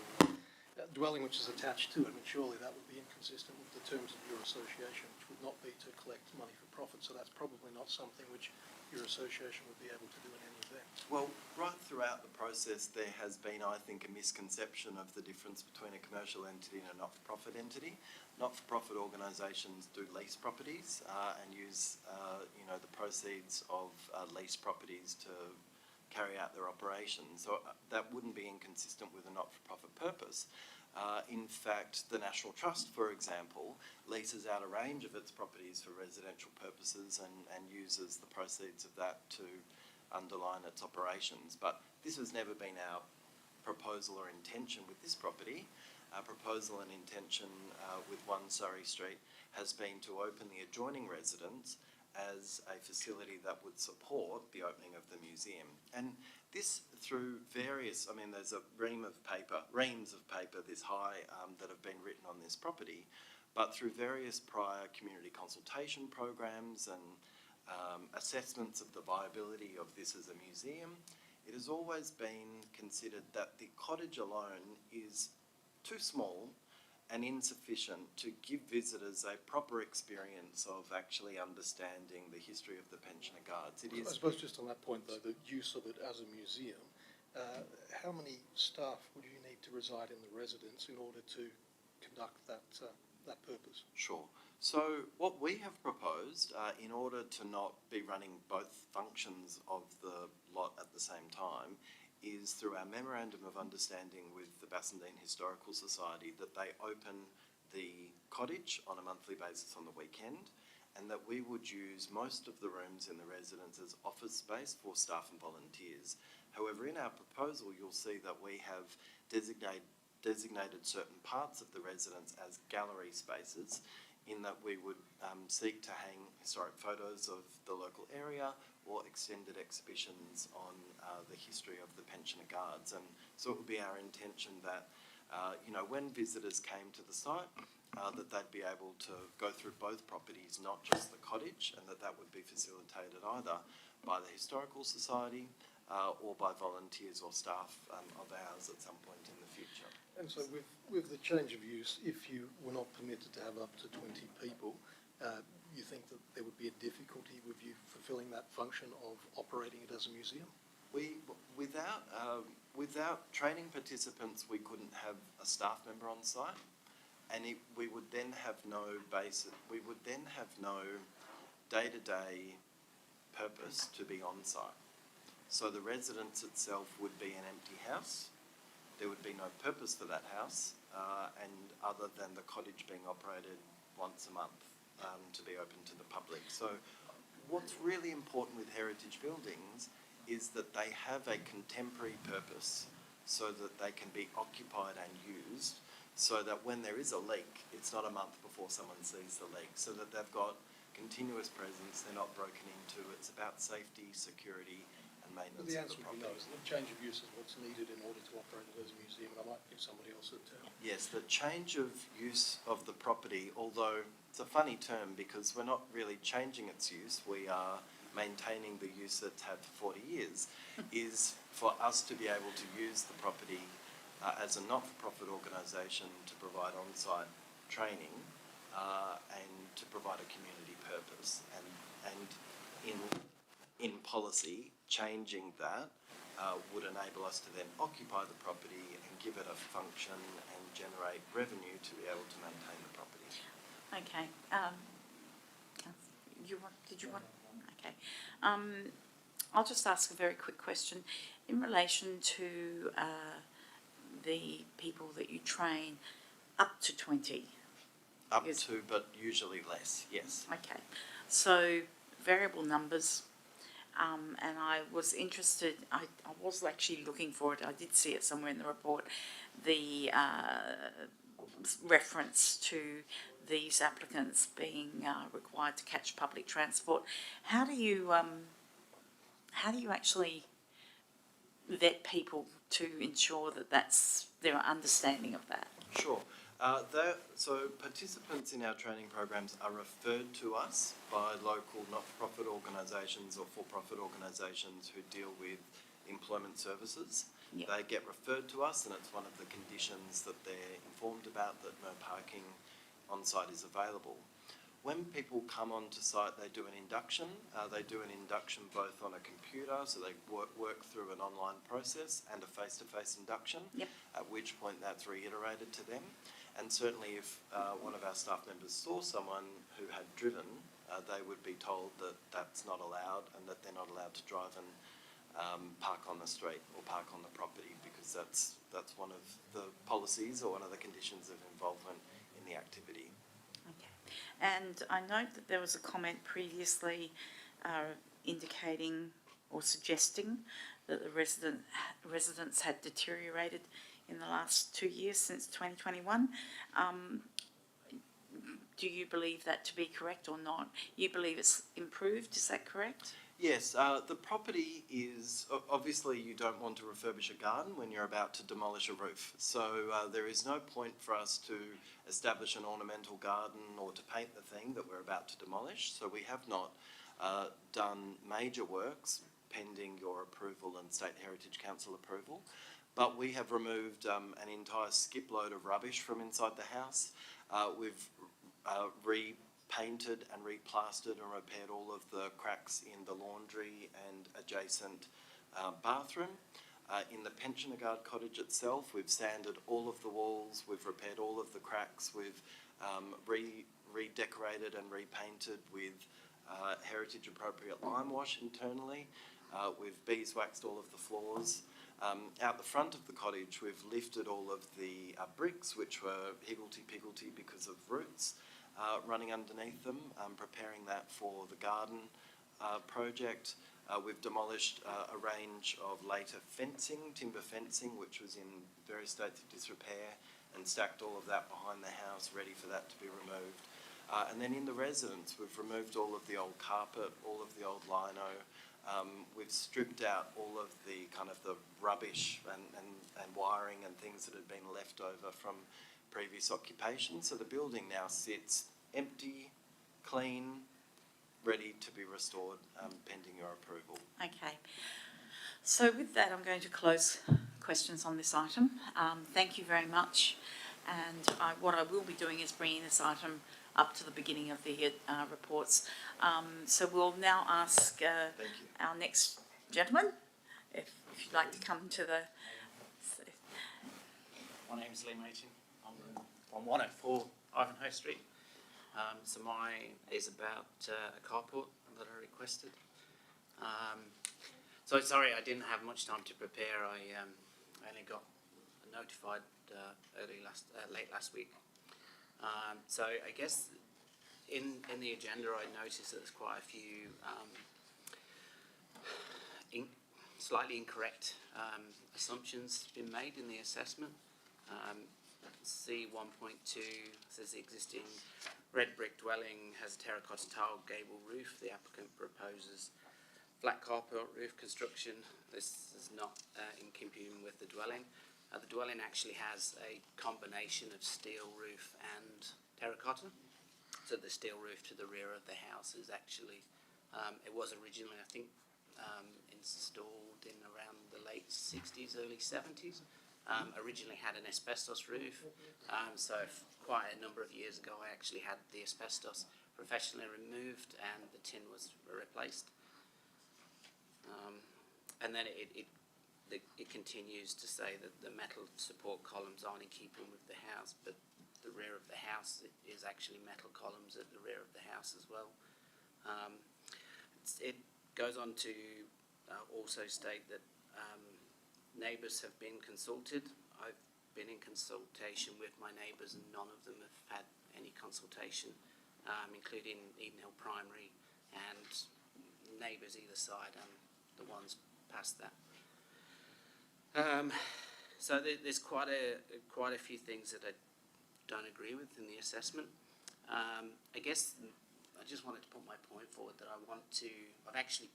dwelling which is attached to it, I mean, surely that would be inconsistent with the terms of your association, which would not be to collect money for profit. So that's probably not something which your association would be able to do in any event. Well, right throughout the process, there has been, I think, a misconception of the difference between a commercial entity and a not-for-profit entity. Not-for-profit organisations do lease properties and use, the proceeds of lease properties to carry out their operations. So that wouldn't be inconsistent with a not-for-profit purpose. In fact, the National Trust, for example, leases out a range of its properties for residential purposes and uses the proceeds of that to underline its operations. But this has never been our proposal or intention with this property. Our proposal and intention with 1 Surrey Street has been to open the adjoining residence as a facility that would support the opening of the museum. And this through various, there's a reams of paper this high that have been written on this property, but through various prior community consultation programs and assessments of the viability of this as a museum, it has always been considered that the cottage alone is too small and insufficient to give visitors a proper experience of actually understanding the history of the pensioner guards. I suppose just on that point though, the use of it as a museum, how many staff would you need to reside in the residence in order to conduct that purpose? Sure. So what we have proposed, in order to not be running both functions of the lot at the same time, is through our Memorandum of Understanding with the Bassendean Historical Society that they open the cottage on a monthly basis on the weekend, and that we would use most of the rooms in the residence as office space for staff and volunteers. However, in our proposal, you'll see that we have designated certain parts of the residence as gallery spaces, in that we would seek to hang historic photos of the local area or extended exhibitions on the history of the pensioner guards. And so it would be our intention that, when visitors came to the site, that they'd be able to go through both properties, not just the cottage, and that would be facilitated either by the Historical Society or by volunteers or staff of ours at some point in the future. And so with the change of use, if you were not permitted to have up to 20 people, you think that there would be a difficulty with you fulfilling that function of operating it as a museum? Without training participants, we couldn't have a staff member on site, and we would then have no day-to-day purpose to be on site. So the residence itself would be an empty house. There would be no purpose for that house, and other than the cottage being operated once a month to be open to the public. So what's really important with heritage buildings is that they have a contemporary purpose so that they can be occupied and used, so that when there is a leak, it's not a month before someone sees the leak, so that they've got continuous presence, they're not broken into. It's about safety, security, and maintenance. Well, the answer of the would be property. no. The change of use is what's needed in order to operate it as a museum, and I might give somebody else a turn. Yes, the change of use of the property, although it's a funny term because we're not really changing its use, we are maintaining the use it's had for 40 years, is for us to be able to use the property as a not-for-profit organisation to provide on-site training and to provide a community purpose. And in policy, changing that would enable us to then occupy the property and give it a function and generate revenue to be able to maintain the property. Okay. Did you want? Okay. I'll just ask a very quick question. In relation to the people that you train, up to 20. Up Yes. to, but usually less, yes. Okay. So variable numbers. And I was interested, I was actually looking for it, I did see it somewhere in the report, the reference to these applicants being required to catch public transport. How do you actually vet people to ensure that that's their understanding of that? Sure. So participants in our training programs are referred to us by local not-for-profit organisations or for-profit organisations who deal with employment services. Yep. They get referred to us, and it's one of the conditions that they're informed about, that no parking on site is available. When people come onto site, they do an induction. They do an induction both on a computer, so they work through an online process, and a face-to-face induction, Yep. at which point that's reiterated to them. And certainly if one of our staff members saw someone who had driven, they would be told that that's not allowed and that they're not allowed to drive and park on the street or park on the property, because that's one of the policies or one of the conditions of involvement in the activity. Okay. And I note that there was a comment previously indicating or suggesting that the residents had deteriorated in the last 2 years since 2021. Do you believe that to be correct or not? You believe it's improved, is that correct? Yes, the property is, obviously you don't want to refurbish a garden when you're about to demolish a roof. So there is no point for us to establish an ornamental garden or to paint the thing that we're about to demolish. So we have not done major works pending your approval and State Heritage Council approval. But we have removed an entire skip load of rubbish from inside the house. We've repainted and replastered and repaired all of the cracks in the laundry and adjacent bathroom. In the pensioner guard cottage itself, we've sanded all of the walls, we've repaired all of the cracks, we've redecorated and repainted with heritage appropriate lime wash internally. We've beeswaxed all of the floors. Out the front of the cottage, we've lifted all of the bricks, which were higgledy-piggledy because of roots running underneath them, preparing that for the garden project. We've demolished a range of later fencing, timber fencing, which was in various states of disrepair, and stacked all of that behind the house, ready for that to be removed. And then in the residence, we've removed all of the old carpet, all of the old lino. We've stripped out all of the kind of the rubbish and wiring and things that had been left over from previous occupations. So the building now sits empty, clean, ready to be restored, pending your approval. Okay. So with that, I'm going to close questions on this item. Thank you very much. And what I will be doing is bringing this item up to the beginning of the reports. So we'll now ask our next gentleman, if you'd like to come to the... My name's Lee Machin. I'm on 104 Ivanhoe Street. So mine is about a carport that I requested. So sorry, I didn't have much time to prepare. I only got notified late last week. So I guess in the agenda I noticed that there's quite a few slightly incorrect assumptions been made in the assessment. C1.2 says the existing red brick dwelling has a terracotta tile gable roof. The applicant proposes flat carport roof construction. This is not in keeping with the dwelling. The dwelling actually has a combination of steel roof and terracotta. So the steel roof to the rear of the house is actually, it was originally, I think, installed in around the late 60s, early 70s. Originally had an asbestos roof, so quite a number of years ago I actually had the asbestos professionally removed and the tin was replaced. And then it continues to say that the metal support columns aren't in keeping with the house, but the rear of the house is actually metal columns at the rear of the house as well. it goes on to also state that neighbours have been consulted. I've been in consultation with my neighbours and none of them have had any consultation, including Eden Hill Primary and neighbours either side and the ones past that. So there's quite a few things that I don't agree with in the assessment. I guess I just wanted to put my point forward that I've actually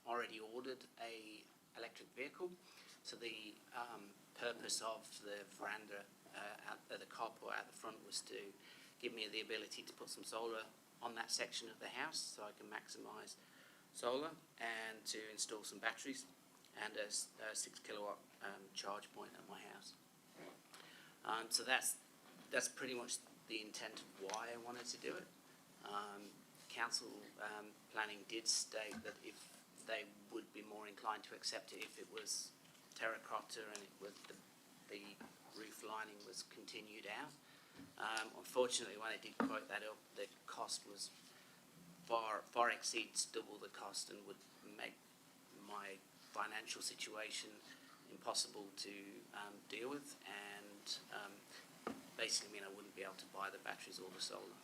already ordered a electric vehicle. So the purpose of the veranda, the carport at the front, was to give me the ability to put some solar on that section of the house so I can maximise solar, and to install some batteries and a 6 kilowatt charge point at my house. So that's pretty much the intent of why I wanted to do it. Council planning did state that if they would be more inclined to accept it if it was terracotta and it was the roof lining was continued out. Unfortunately, when I did quote that up, the cost was far exceeds double the cost and would make my financial situation impossible to deal with, and basically mean I wouldn't be able to buy the batteries or the solar.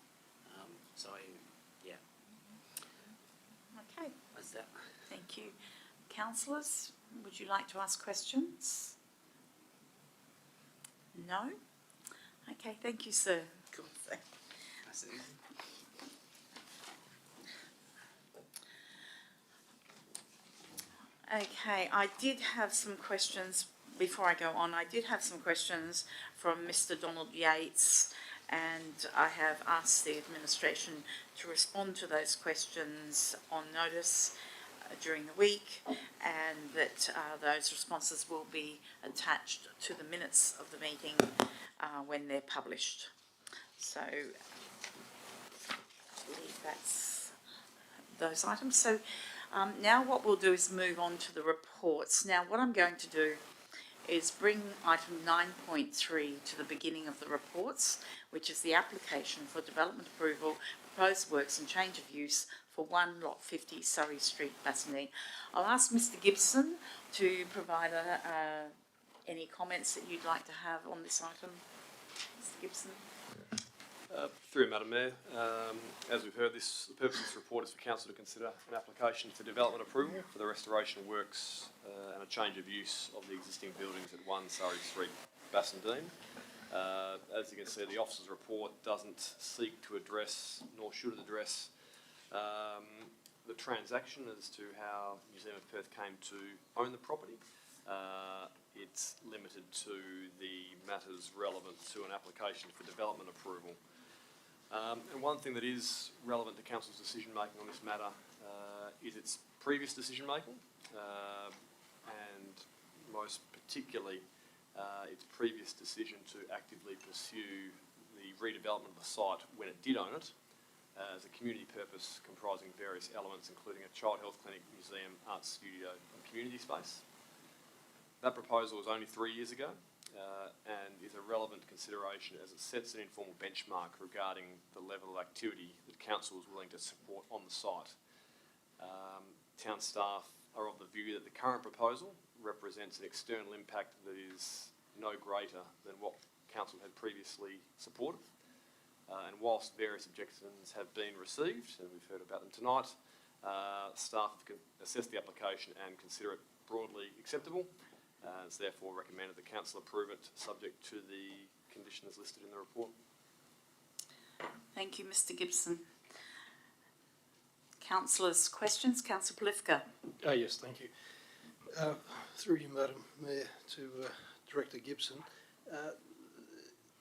Yeah. Okay, That's that. thank you. Councillors, would you like to ask questions? No? Okay, thank you, sir. Cool. That's easy. Okay, I did have some questions before I go on. I did have some questions from Mr. Donald Yates, and I have asked the administration to respond to those questions on notice during the week, and that those responses will be attached to the minutes of the meeting when they're published. So, I believe that's those items. So now what we'll do is move on to the reports. Now what I'm going to do is bring item 9.3 to the beginning of the reports, which is the application for development approval, proposed works and change of use for 1 lot 50 Surrey Street, Bassendean. I'll ask Mr. Gibson to provide any comments that you'd like to have on this item. Mr. Gibson. Through Madam Mayor, as we've heard, the purpose of this report is for Council to consider an application for development approval for the restoration works and a change of use of the existing buildings at 1 Surrey Street, Bassendean. As you can see, the officer's report doesn't seek to address, nor should it address, the transaction as to how Museum of Perth came to own the property. It's limited to the matters relevant to an application for development approval. And one thing that is relevant to Council's decision making on this matter is its previous decision making, and most particularly its previous decision to actively pursue the redevelopment of the site when it did own it as a community purpose comprising various elements including a child health clinic, museum, art studio and community space. That proposal was only 3 years ago and is a relevant consideration as it sets an informal benchmark regarding the level of activity that Council is willing to support on the site. Town staff are of the view that the current proposal represents an external impact that is no greater than what Council had previously supported. And whilst various objections have been received, and we've heard about them tonight, staff can assess the application and consider it broadly acceptable. It's therefore recommended that Council approve it subject to the conditions listed in the report. Thank you, Mr. Gibson. Councillors, questions? Councillor Polifka. Yes, thank you. Through you, Madam Mayor, to Director Gibson.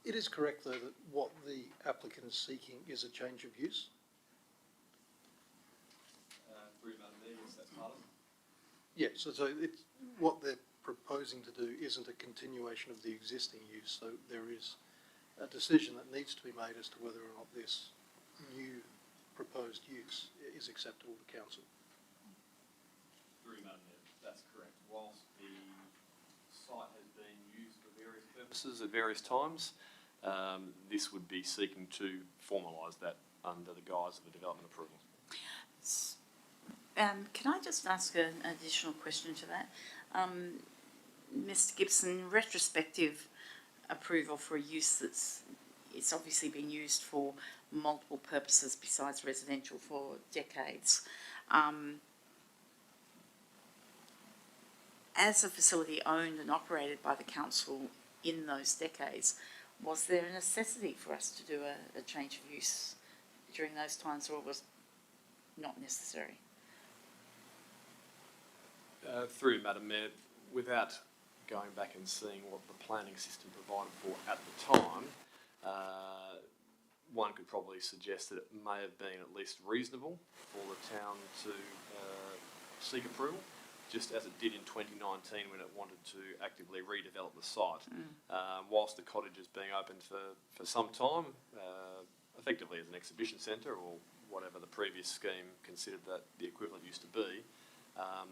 It is correct, though, that what the applicant is seeking is a change of use? Through Madam Mayor, yes, that's part of it. Yes, so it's what they're proposing to do isn't a continuation of the existing use, so there is a decision that needs to be made as to whether or not this new proposed use is acceptable to Council. Through Madam Mayor, that's correct. Whilst the site has been used for various purposes at various times, this would be seeking to formalise that under the guise of a development approval. Can I just ask an additional question to that? Mr. Gibson, retrospective approval for a use it's obviously been used for multiple purposes besides residential for decades. As a facility owned and operated by the council in those decades, was there a necessity for us to do a change of use during those times, or was not necessary? Through you, Madam Mayor, without going back and seeing what the planning system provided for at the time, one could probably suggest that it may have been at least reasonable for the town to seek approval, just as it did in 2019 when it wanted to actively redevelop the site. Whilst the cottage has been open for some time, effectively as an exhibition centre or whatever the previous scheme considered that the equivalent used to be,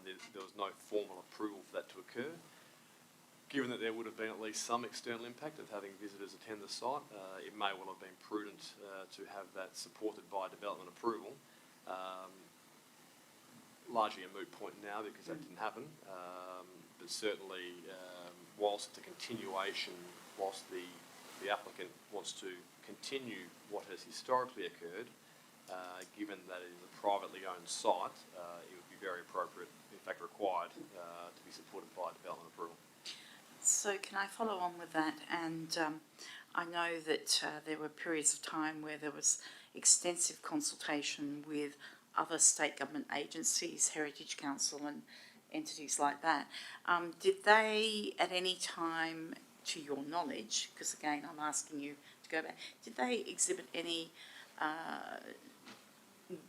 there was no formal approval for that to occur. Given that there would have been at least some external impact of having visitors attend the site, it may well have been prudent to have that supported by development approval. Largely a moot point now because that didn't happen, but certainly whilst it's a continuation, whilst the applicant wants to continue what has historically occurred, given that it is a privately owned site, it would be very appropriate, in fact required, to be supported by development approval. So can I follow on with that? And I know that there were periods of time where there was extensive consultation with other state government agencies, Heritage Council and entities like that. Did they at any time, to your knowledge, because again I'm asking you to go back, did they exhibit any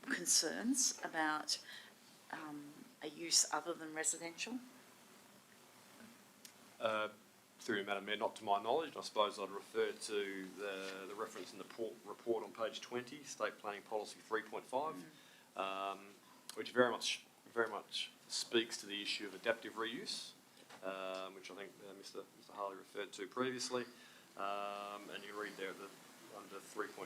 concerns about a use other than residential? Through you, Madam Mayor, not to my knowledge. I suppose I'd refer to the reference in the report on page 20, State Planning Policy 3.5, which very much speaks to the issue of adaptive reuse, which I think Mr. Harley referred to previously. And you read there under 3.5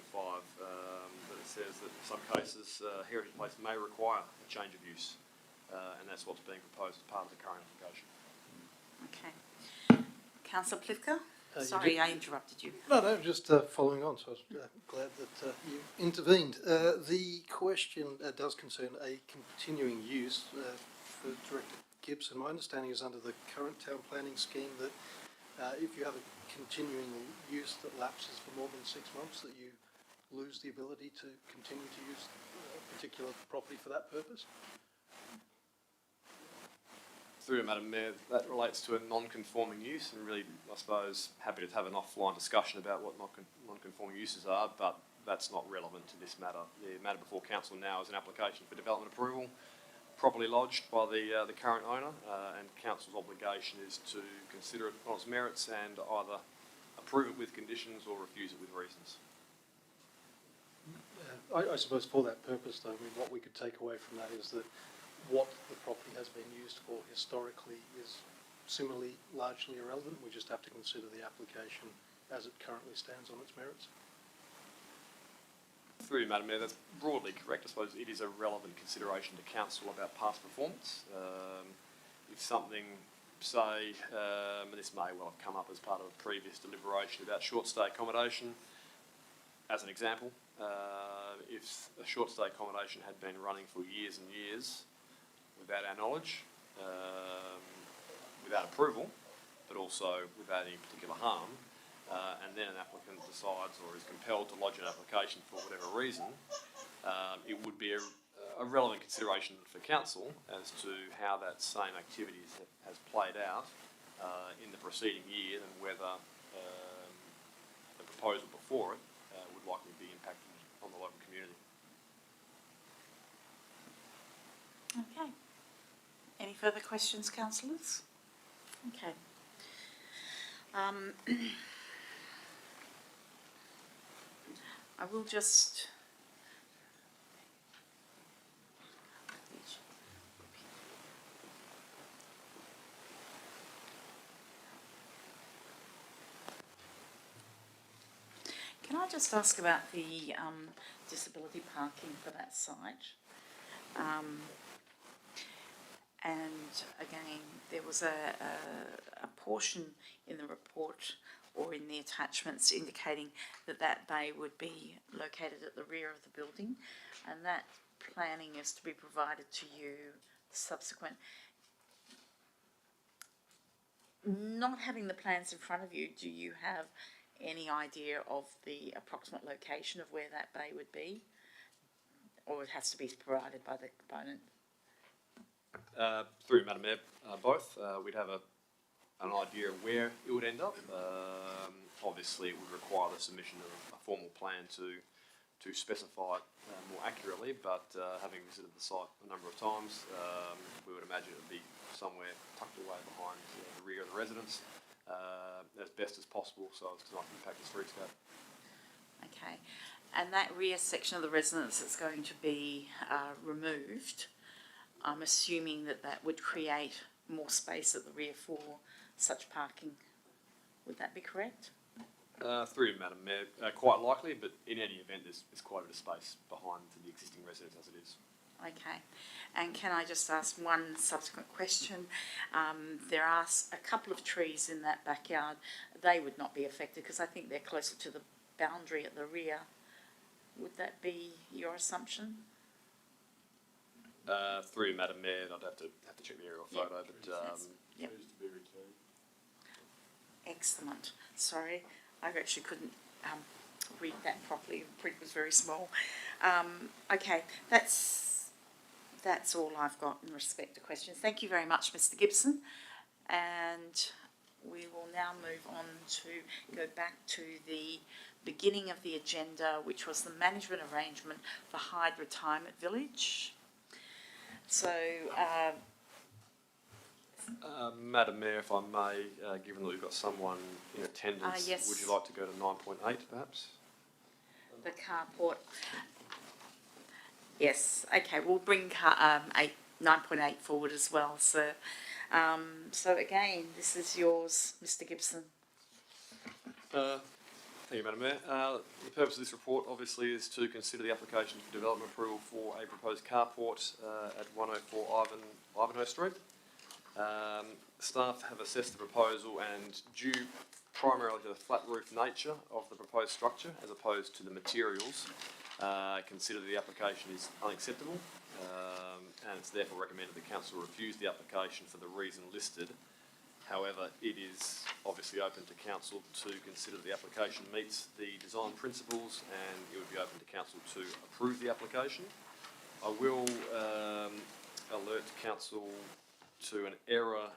that it says that in some cases heritage place may require a change of use, and that's what's being proposed as part of the current application. Okay. Councillor Plivka? Sorry, I interrupted you. No, just following on, so I was glad that you intervened. The question does concern a continuing use for Director Gibson. My understanding is under the current town planning scheme that if you have a continuing use that lapses for more than 6 months, that you lose the ability to continue to use a particular property for that purpose? Through you, Madam Mayor, that relates to a non-conforming use, and really, I suppose, happy to have an offline discussion about what non-conforming uses are, but that's not relevant to this matter. The matter before council now is an application for development approval, properly lodged by the current owner, and council's obligation is to consider it on its merits and either approve it with conditions or refuse it with reasons. I suppose for that purpose, though, I mean, what we could take away from that is that what the property has been used for historically is similarly largely irrelevant. We just have to consider the application as it currently stands on its merits. Through you, Madam Mayor, that's broadly correct. I suppose it is a relevant consideration to council about past performance. If something, say, and this may well have come up as part of a previous deliberation about short stay accommodation, as an example, if a short stay accommodation had been running for years and years without our knowledge, without approval, but also without any particular harm, and then an applicant decides or is compelled to lodge an application for whatever reason, it would be a relevant consideration for council as to how that same activity has played out in the preceding year and whether the proposal before it would likely be impacted on the local community. Okay. Any further questions, councillors? Okay. I will just Can I just ask about the disability parking for that site? And again, there was a portion in the report or in the attachments indicating that that bay would be located at the rear of the building, and that planning is to be provided to you subsequent. Not having the plans in front of you, do you have any idea of the approximate location of where that bay would be? Or it has to be provided by the component? Through you, Madam Mayor, both. We'd have an idea of where it would end up. Obviously, it would require the submission of a formal plan to specify it more accurately, but having visited the site a number of times, we would imagine it would be somewhere tucked away behind the rear of the residence as best as possible so as to not impact the streetscape. Okay, and that rear section of the residence that's going to be removed, I'm assuming that that would create more space at the rear for such parking. Would that be correct? Through you, Madam Mayor, quite likely, but in any event, there's quite a bit of space behind the existing residence as it is. Okay, and can I just ask one subsequent question? There are a couple of trees in that backyard. They would not be affected because I think they're closer to the boundary at the rear. Would that be your assumption? Through you, Madam Mayor, I'd have to check the aerial photo, but Yep. Excellent. Sorry, I actually couldn't read that properly. The print was very small. Okay, that's all I've got in respect to questions. Thank you very much, Mr. Gibson. And we will now move on to go back to the beginning of the agenda, which was the management arrangement for Hyde Retirement Village. So, Madam Mayor, if I may, given that we've got someone in attendance, yes. would you like to go to 9.8 perhaps? the carport. Yes, okay, we'll bring 9.8 forward as well, sir. So again, this is yours, Mr. Gibson. Thank you, Madam Mayor. The purpose of this report obviously is to consider the application for development approval for a proposed carport at 104 Ivanhoe Street. Staff have assessed the proposal and due primarily to the flat roof nature of the proposed structure as opposed to the materials, consider the application is unacceptable and it's therefore recommended the council refuse the application for the reason listed. However, it is obviously open to council to consider the application meets the design principles and it would be open to council to approve the application. I will alert council to an error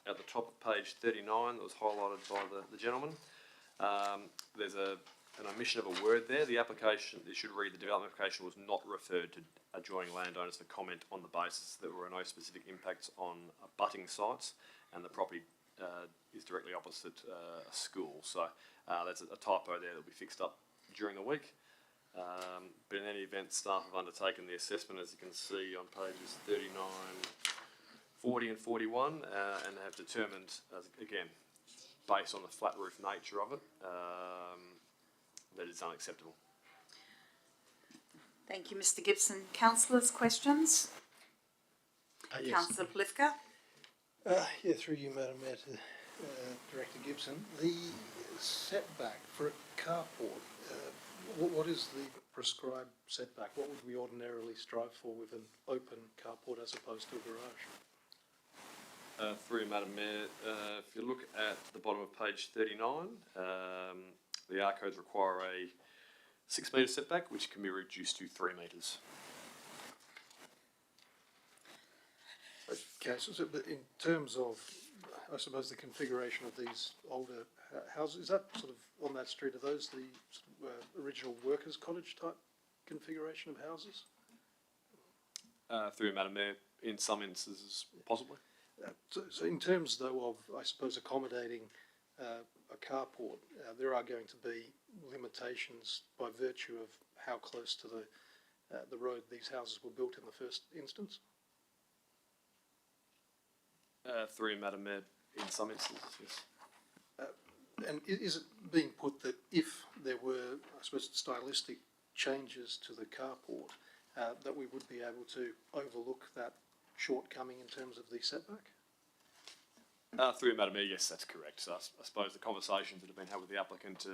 at the top of page 39 that was highlighted by the gentleman. There's an omission of a word there. The application, it should read, the development application was not referred to adjoining landowners for comment on the basis that there were no specific impacts on abutting sites and the property is directly opposite a school. So there's a typo there that will be fixed up during the week. But in any event, staff have undertaken the assessment, as you can see on pages 39, 40 and 41, and have determined, again, based on the flat roof nature of it, that it's unacceptable. Thank you, Mr. Gibson. Councillors, questions? Yes. Councillor Plifka? Yeah, through you, Madam Mayor, to Director Gibson. The setback for a carport, what is the prescribed setback? What would we ordinarily strive for with an open carport as opposed to a garage? Through you, Madam Mayor, if you look at the bottom of page 39, the R codes require a 6 metre setback, which can be reduced to 3 metres. Okay, so but in terms of, I suppose, the configuration of these older houses, is that sort of on that street, are those the sort of, original workers' cottage type configuration of houses? Through you, Madam Mayor, in some instances, possibly. So in terms, though, of, I suppose, accommodating a carport, there are going to be limitations by virtue of how close to the road these houses were built in the first instance? Through you, Madam Mayor, in some instances, yes. And is it being put that if there were, I suppose, stylistic changes to the carport, that we would be able to overlook that shortcoming in terms of the setback? Through you, Madam Mayor, yes, that's correct. So I suppose the conversations that have been had with the applicant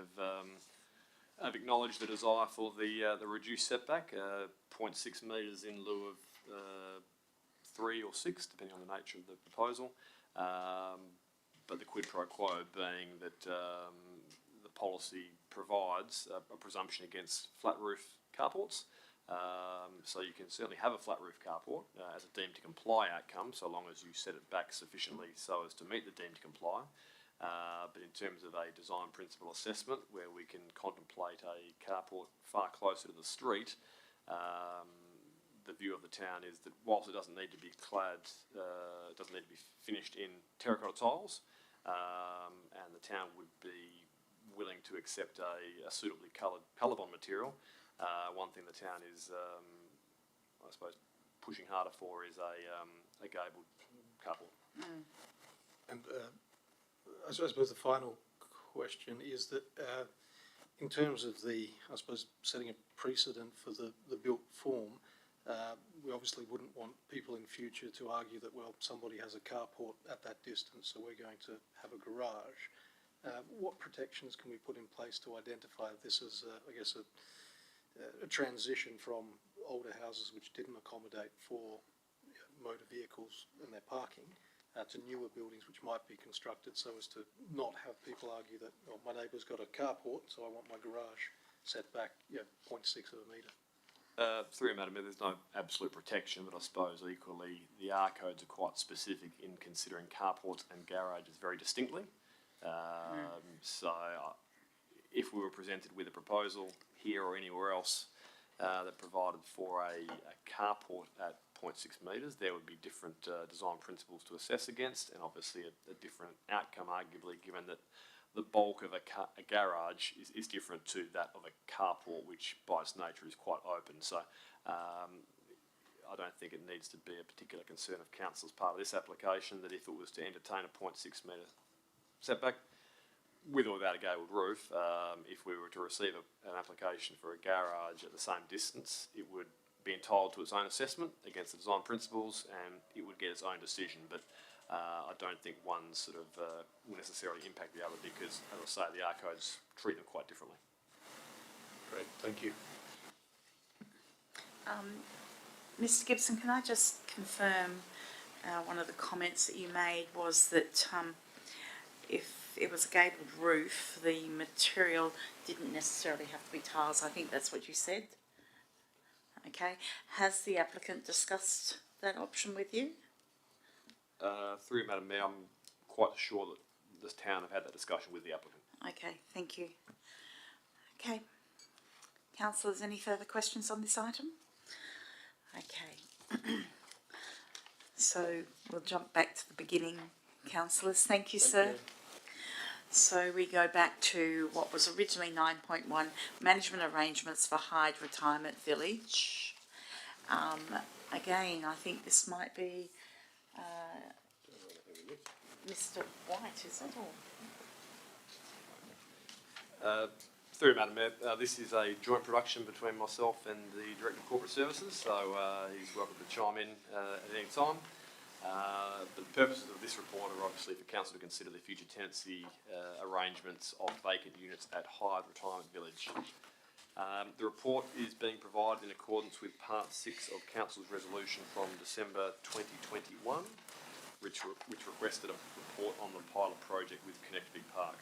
have acknowledged the desire for the reduced setback, 0.6 metres in lieu of 3 or 6, depending on the nature of the proposal. But the quid pro quo being that the policy provides a presumption against flat roof carports. So you can certainly have a flat roof carport as a deemed to comply outcome, so long as you set it back sufficiently so as to meet the deemed to comply. But in terms of a design principle assessment where we can contemplate a carport far closer to the street, the view of the town is that whilst it doesn't need to be clad, it doesn't need to be finished in terracotta tiles, and the town would be willing to accept a suitably colour-bond material. One thing the town is, I suppose, pushing harder for is a gabled carport. And I suppose the final question is that in terms of the, I suppose, setting a precedent for the built form, we obviously wouldn't want people in future to argue that, well, somebody has a carport at that distance, so we're going to have a garage. What protections can we put in place to identify this as, I guess, a transition from older houses which didn't accommodate for motor vehicles and their parking to newer buildings which might be constructed so as to not have people argue that, oh, my neighbour's got a carport, so I want my garage set back 0.6 of a metre. Through you, Madam Mayor, there's no absolute protection, but I suppose equally the R codes are quite specific in considering carports and garages very distinctly. So if we were presented with a proposal here or anywhere else that provided for a carport at 0.6 metres, there would be different design principles to assess against, and obviously a different outcome, arguably, given that the bulk of a garage is different to that of a carport, which by its nature is quite open. So I don't think it needs to be a particular concern of council as part of this application that if it was to entertain a 0.6 metre setback, with or without a gabled roof, if we were to receive an application for a garage at the same distance, it would be entitled to its own assessment against the design principles, and it would get its own decision. But I don't think one sort of will necessarily impact the other because, as I say, the R codes treat them quite differently. Great, thank you. Mr. Gibson, can I just confirm one of the comments that you made was that if it was a gabled roof, the material didn't necessarily have to be tiles. I think that's what you said. Okay. Has the applicant discussed that option with you? Through you, Madam Mayor, I'm quite sure that this town have had that discussion with the applicant. Okay, thank you. Okay. Councillors, any further questions on this item? Okay. So we'll jump back to the beginning, councillors. Thank you, sir. you. So we go back to what was originally 9.1, management arrangements for Hyde Retirement Village. Again, I think this might be Mr. White, is it? Or? Through you, Madam Mayor, this is a joint production between myself and the Director of Corporate Services, so he's welcome to chime in at any time. But the purposes of this report are obviously for Council to consider the future tenancy arrangements of vacant units at Hyde Retirement Village. The report is being provided in accordance with Part 6 of Council's resolution from December 2021, which requested a report on the pilot project with Connectivity Park.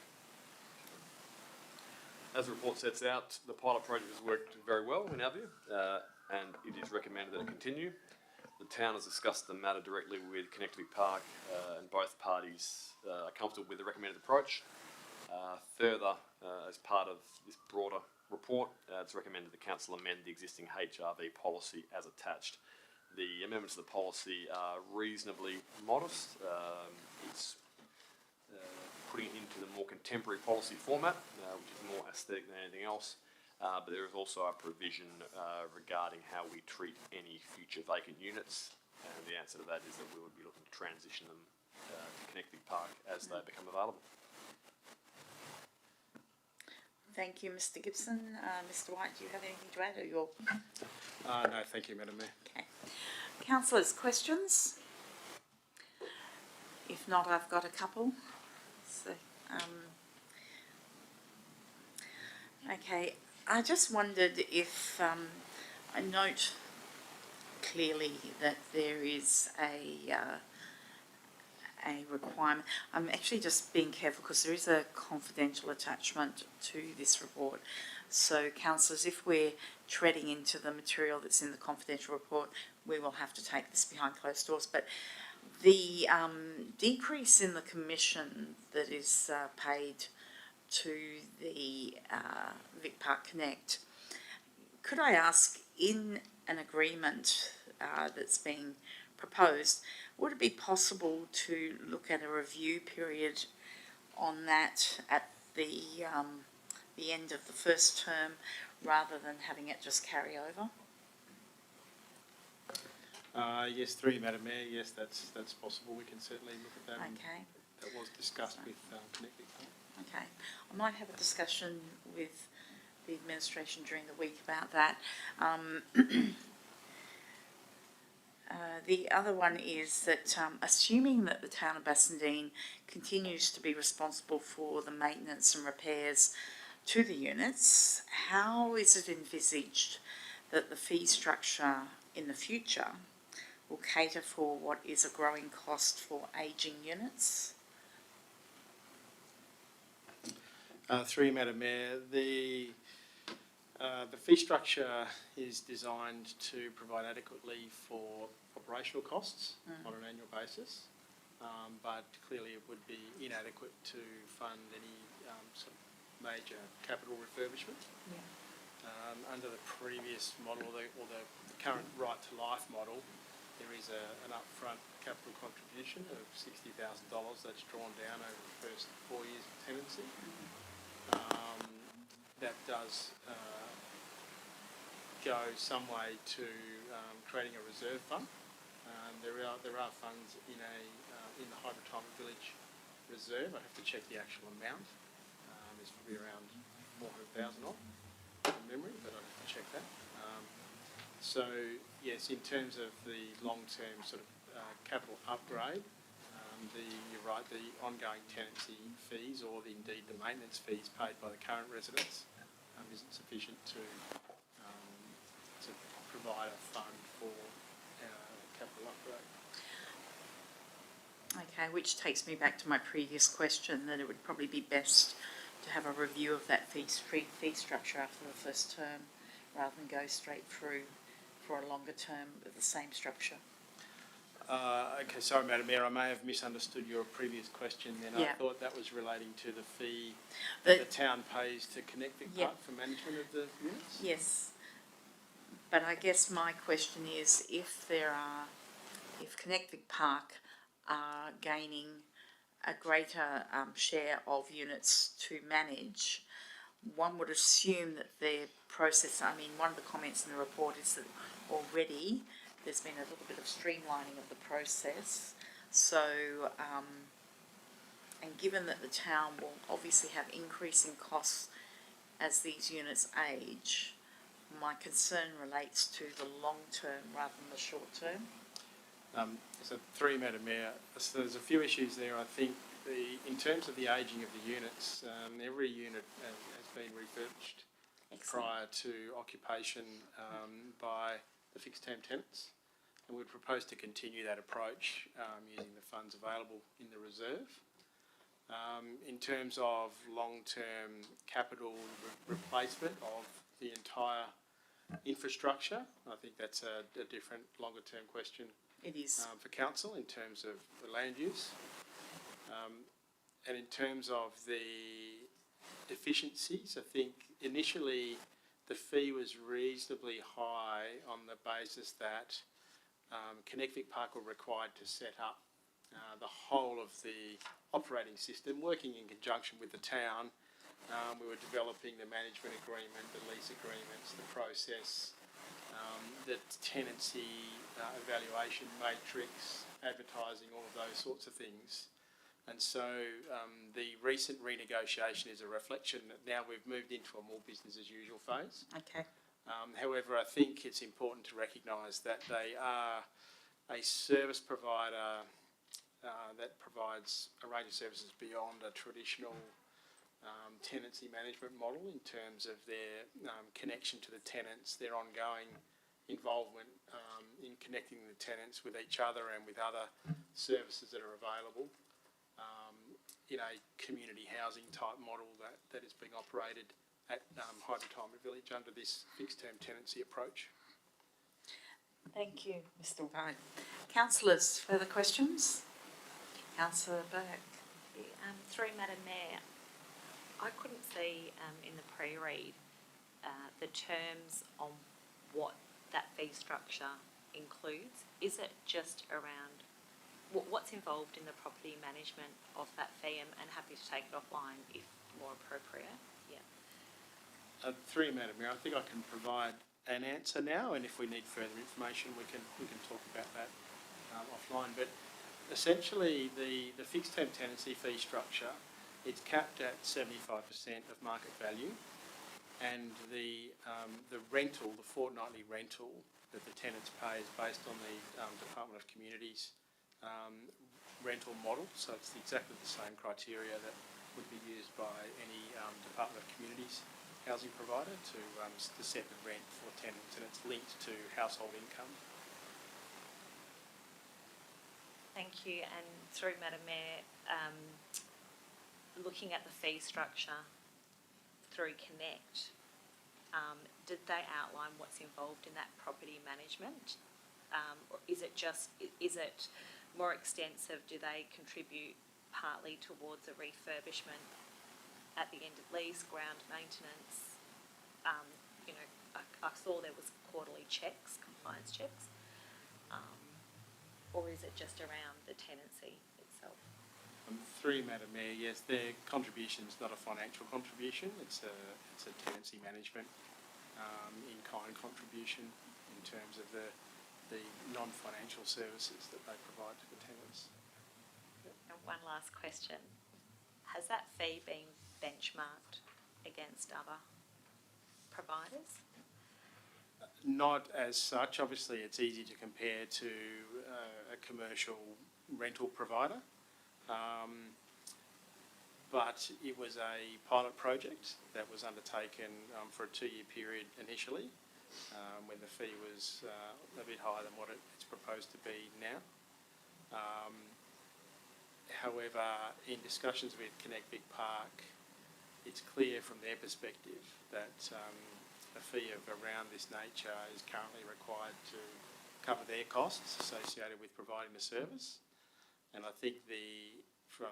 As the report sets out, the pilot project has worked very well in our view, and it is recommended that it continue. The town has discussed the matter directly with Connectivity Park, and both parties are comfortable with the recommended approach. Further, as part of this broader report, it's recommended the council amend the existing HRV policy as attached. The amendments to the policy are reasonably modest. It's putting it into the more contemporary policy format, which is more aesthetic than anything else. But there is also a provision regarding how we treat any future vacant units, and the answer to that is that we would be looking to transition them to Connectivity Park as they become available. Thank you, Mr. Gibson. Mr. White, do you have anything to add? Or you're... No, thank you, Madam Mayor. Okay. Councillors, questions? If not, I've got a couple. So, okay, I just wondered if I note clearly that there is a requirement. I'm actually just being careful because there is a confidential attachment to this report. So, councillors, if we're treading into the material that's in the confidential report, we will have to take this behind closed doors. But the decrease in the commission that is paid to the Vic Park Connect, could I ask, in an agreement that's being proposed, would it be possible to look at a review period on that at the end of the first term, rather than having it just carry over? Yes, through you, Madam Mayor. Yes, that's possible. We can certainly look at that. Okay. That was discussed with Connecting. Okay. I might have a discussion with the administration during the week about that. The other one is that, assuming that the town of Bassendean continues to be responsible for the maintenance and repairs to the units, how is it envisaged that the fee structure in the future will cater for what is a growing cost for ageing units? Through you, Madam Mayor, the fee structure is designed to provide adequately for operational costs on an annual basis, but clearly it would be inadequate to fund any sort of major capital refurbishment. Yeah. Under the previous model, or the current right to life model, there is an upfront capital contribution of $60,000 that's drawn down over the first 4 years of tenancy. That does go some way to creating a reserve fund. There are funds in the High Retirement Village reserve. I have to check the actual amount. It's probably around 400,000 odd from memory, but I have to check that. So yes, in terms of the long-term sort of capital upgrade, you're right, the ongoing tenancy fees, or indeed the maintenance fees paid by the current residents, isn't sufficient to provide a fund for capital upgrade. Okay, which takes me back to my previous question, that it would probably be best to have a review of that fee structure after the first term, rather than go straight through for a longer term with the same structure. Okay, sorry, Madam Mayor, I may have misunderstood your previous question then. Yeah. I thought that was relating to the fee that the town pays to Connect Vic Park for management of the units? Yes, but I guess my question is, if Connect Vic Park are gaining a greater share of units to manage, one would assume that their process, I mean, one of the comments in the report is that already there's been a little bit of streamlining of the process. So, and given that the town will obviously have increasing costs as these units age, my concern relates to the long term rather than the short term. So through you, Madam Mayor, so there's a few issues there. I think in terms of the ageing of the units, every unit has been refurbished prior to occupation by the fixed term tenants, and we'd propose to continue that approach using the funds available in the reserve. In terms of long-term capital replacement of the entire infrastructure, I think that's a different longer-term question. It is. For council in terms of the land use. And in terms of the efficiencies, I think initially the fee was reasonably high on the basis that Connect Vic Park were required to set up the whole of the operating system, working in conjunction with the town. We were developing the management agreement, the lease agreements, the process, the tenancy evaluation matrix, advertising, all of those sorts of things. And so the recent renegotiation is a reflection that now we've moved into a more business as usual phase. Okay. However, I think it's important to recognise that they are a service provider that provides a range of services beyond a traditional tenancy management model in terms of their connection to the tenants, their ongoing involvement in connecting the tenants with each other and with other services that are available in a community housing type model that is being operated at High Retirement Village under this fixed term tenancy approach. Thank you, Mr. White. Councillors, further questions? Councillor Burke. Through Madam Mayor, I couldn't see in the pre-read the terms on what that fee structure includes. Is it just around what's involved in the property management of that fee? And happy to take it offline if more appropriate. Yeah. Through you, Madam Mayor, I think I can provide an answer now, and if we need further information, we can talk about that offline. But essentially, the fixed term tenancy fee structure, it's capped at 75% of market value, and the rental, the fortnightly rental that the tenants pay is based on the Department of Communities rental model. So it's exactly the same criteria that would be used by any Department of Communities housing provider to set the rent for tenants, and it's linked to household income. Thank you. And through Madam Mayor, looking at the fee structure through Connect, did they outline what's involved in that property management? Or is it more extensive? Do they contribute partly towards a refurbishment at the end of lease, ground maintenance? I saw there was quarterly checks, compliance checks. Or is it just around the tenancy itself? Through you, Madam Mayor, yes, their contribution is not a financial contribution. It's a tenancy management in-kind contribution in terms of the non-financial services that they provide to the tenants. Yep. And one last question. Has that fee been benchmarked against other providers? Not as such. Obviously, it's easy to compare to a commercial rental provider, but it was a pilot project that was undertaken for a 2-year period initially, when the fee was a bit higher than what it's proposed to be now. However, in discussions with Connect Vic Park, it's clear from their perspective that a fee of around this nature is currently required to cover their costs associated with providing the service. And I think from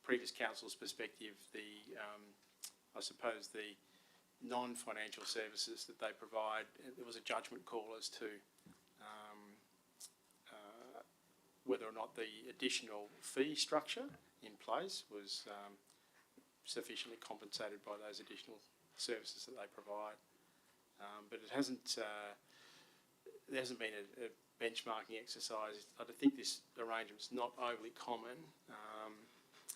previous council's perspective, I suppose the non-financial services that they provide, there was a judgment call as to whether or not the additional fee structure in place was sufficiently compensated by those additional services that they provide. But there hasn't been a benchmarking exercise. I think this arrangement's not overly common.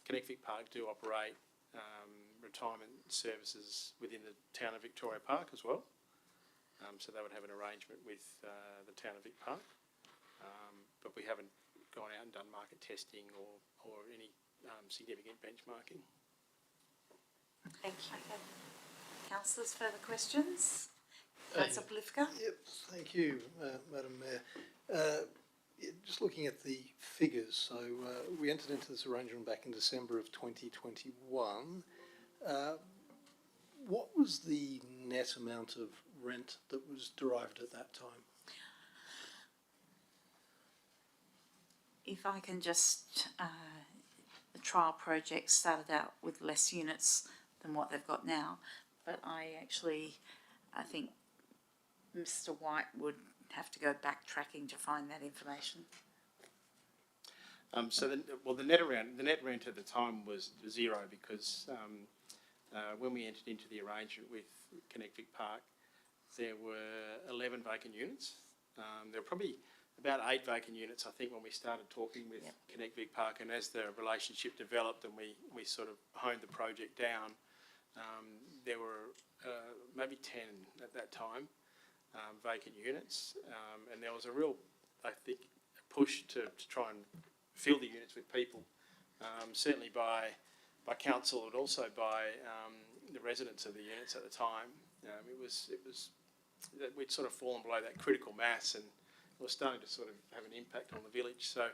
Connect Vic Park do operate retirement services within the town of Victoria Park as well. So they would have an arrangement with the town of Vic Park. But we haven't gone out and done market testing or any significant benchmarking. Thank you. Okay. Councillors, further questions? Councillor Polifka? Yep, thank you, Madam Mayor. Just looking at the figures, so we entered into this arrangement back in December of 2021. What was the net amount of rent that was derived at that time? If I can just, the trial project started out with less units than what they've got now, but I think Mr. White would have to go backtracking to find that information. The net rent at the time was zero because when we entered into the arrangement with Connect Vic Park, there were 11 vacant units. There were probably about 8 vacant units, I think, when we started talking with Connect Vic Park, and as the relationship developed and we sort of honed the project down, there were maybe 10 at that time, vacant units, and there was a real, I think, push to try and fill the units with people, certainly by council and also by the residents of the units at the time. It was that we'd sort of fallen below that critical mass, and it was starting to sort of have an impact on the village. So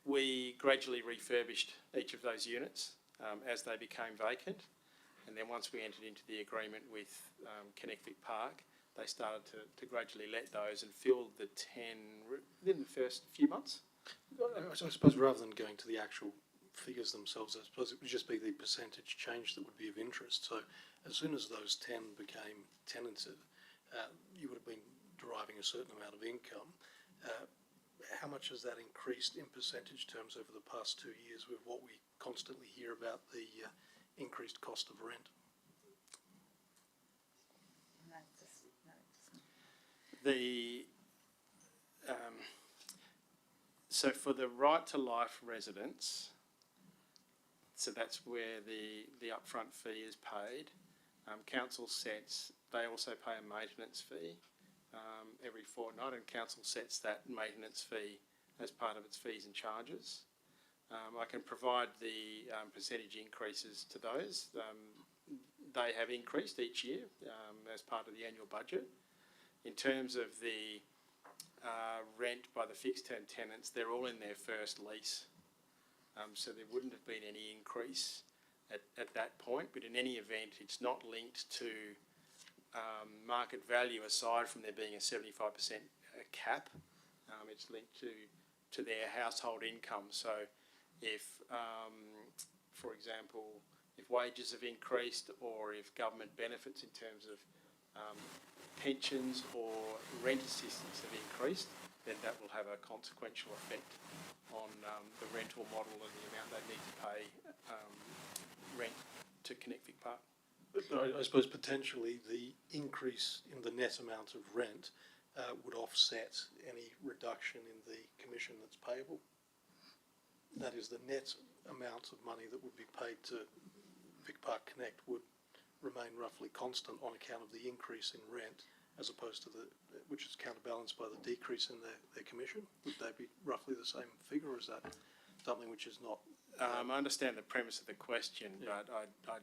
we gradually refurbished each of those units as they became vacant, and then once we entered into the agreement with Connectvic Park, they started to gradually let those and fill the 10 within the first few months. I suppose rather than going to the actual figures themselves, I suppose it would just be the percentage change that would be of interest. So as soon as those 10 became tenanted, you would have been deriving a certain amount of income. How much has that increased in percentage terms over the past 2 years with what we constantly hear about the increased cost of rent? So for the right to life residents, so that's where the upfront fee is paid. Council sets, they also pay a maintenance fee every fortnight, and council sets that maintenance fee as part of its fees and charges. I can provide the percentage increases to those. They have increased each year as part of the annual budget. In terms of the rent by the fixed term tenants, they're all in their first lease. So there wouldn't have been any increase at that point, but in any event, it's not linked to market value aside from there being a 75% cap. It's linked to their household income. So if, for example, if wages have increased or if government benefits in terms of pensions or rent assistance have increased, then that will have a consequential effect on the rental model and the amount they need to pay rent to Connectvic Park. But I suppose potentially the increase in the net amount of rent would offset any reduction in the commission that's payable. That is, the net amount of money that would be paid to Vic Park Connect would remain roughly constant on account of the increase in rent, as opposed to which is counterbalanced by the decrease in their commission. Would they be roughly the same figure, or is that something which is not? I understand the premise of the question, Yeah. but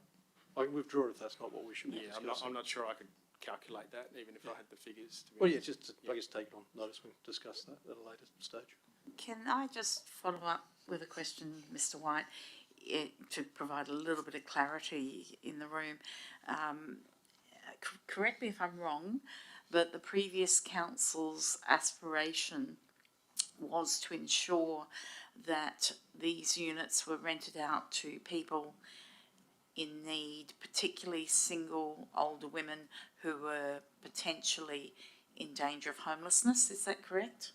I can withdraw it if that's not what we should be discussing. I'm not sure I could calculate that, even if I had the figures. To be Well, yeah, honest. just I guess take it on notice. We can discuss that at a later stage. Can I just follow up with a question, Mr. White, to provide a little bit of clarity in the room? Correct me if I'm wrong, but the previous council's aspiration was to ensure that these units were rented out to people in need, particularly single older women who were potentially in danger of homelessness. Is that correct?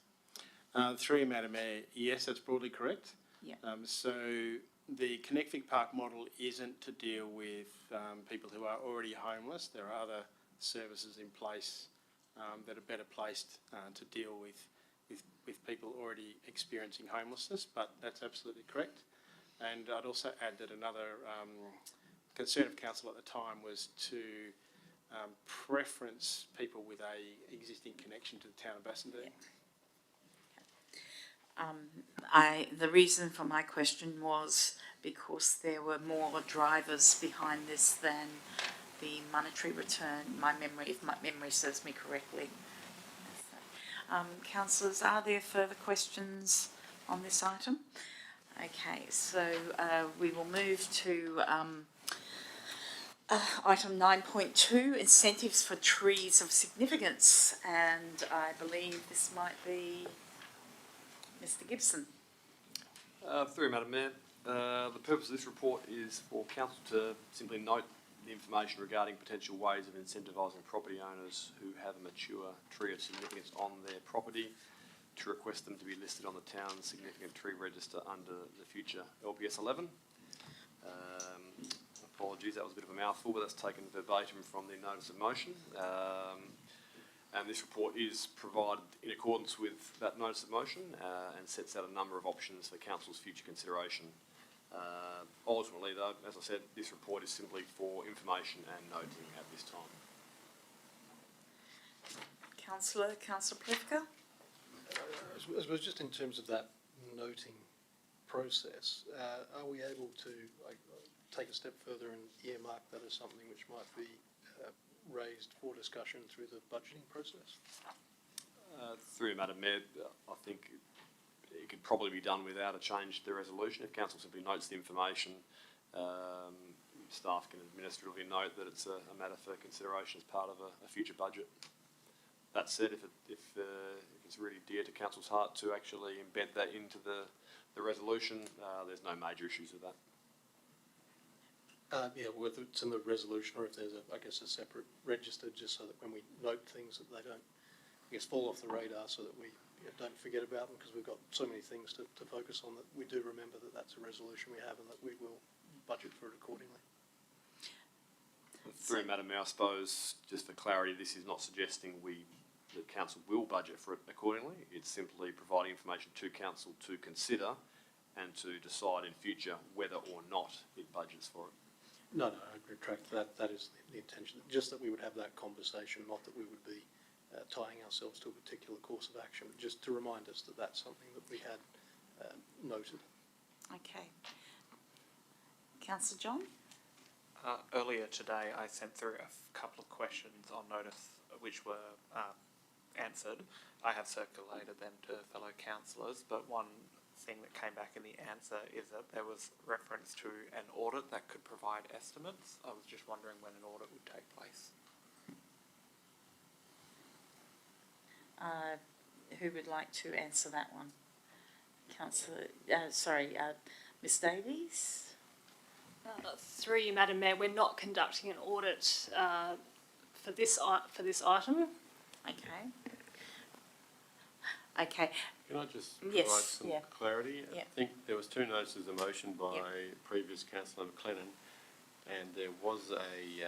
Through you, Madam Mayor, yes, that's broadly correct. Yeah. So the Connectvic Park model isn't to deal with people who are already homeless. There are other services in place that are better placed to deal with people already experiencing homelessness, but that's absolutely correct. And I'd also add that another concern of council at the time was to preference people with a existing connection to the town of Bassendean. The reason for my question was because there were more drivers behind this than the monetary return. If my memory serves me correctly. Councillors, are there further questions on this item? Okay, so we will move to item 9.2, incentives for trees of significance, and I believe this might be Mr. Gibson. Through you, Madam Mayor. The purpose of this report is for council to simply note the information regarding potential ways of incentivising property owners who have a mature tree of significance on their property to request them to be listed on the town's significant tree register under the future LPS 11. Apologies, that was a bit of a mouthful, but that's taken verbatim from the notice of motion. And this report is provided in accordance with that notice of motion and sets out a number of options for council's future consideration Ultimately, though, as I said, this report is simply for information and noting at this time. Councillor Plewka? I suppose just in terms of that noting process, are we able to take a step further and earmark that as something which might be raised for discussion through the budgeting process? Through you, Madam Mayor, I think it could probably be done without a change to the resolution. If council simply notes the information, staff can administratively note that it's a matter for consideration as part of a future budget. That said, if it's really dear to council's heart to actually embed that into the resolution, there's no major issues with that. Yeah, whether it's in the resolution or if there's a separate register, just so that when we note things that they don't, fall off the radar, so that we don't forget about them, because we've got so many things to focus on, that we do remember that that's a resolution we have and that we will budget for it accordingly. Through Madam Mayor, I suppose, just for clarity, this is not suggesting that council will budget for it accordingly. It's simply providing information to council to consider and to decide in future whether or not it budgets for it. No, I retract that. That is the intention. Just that we would have that conversation, not that we would be tying ourselves to a particular course of action, but just to remind us that that's something that we had noted. Okay. Councillor John? Earlier today, I sent through a couple of questions on notice which were answered. I have circulated them to fellow councillors, but one thing that came back in the answer is that there was reference to an audit that could provide estimates. I was just wondering when an audit would take place. Who would like to answer that one? Councillor, Ms Davies? Through you, Madam Mayor, we're not conducting an audit for this item. Okay. Okay. Can I just Yes, provide some clarity? Yeah. I think there was two notices of motion by previous councillor McLennan, and there was a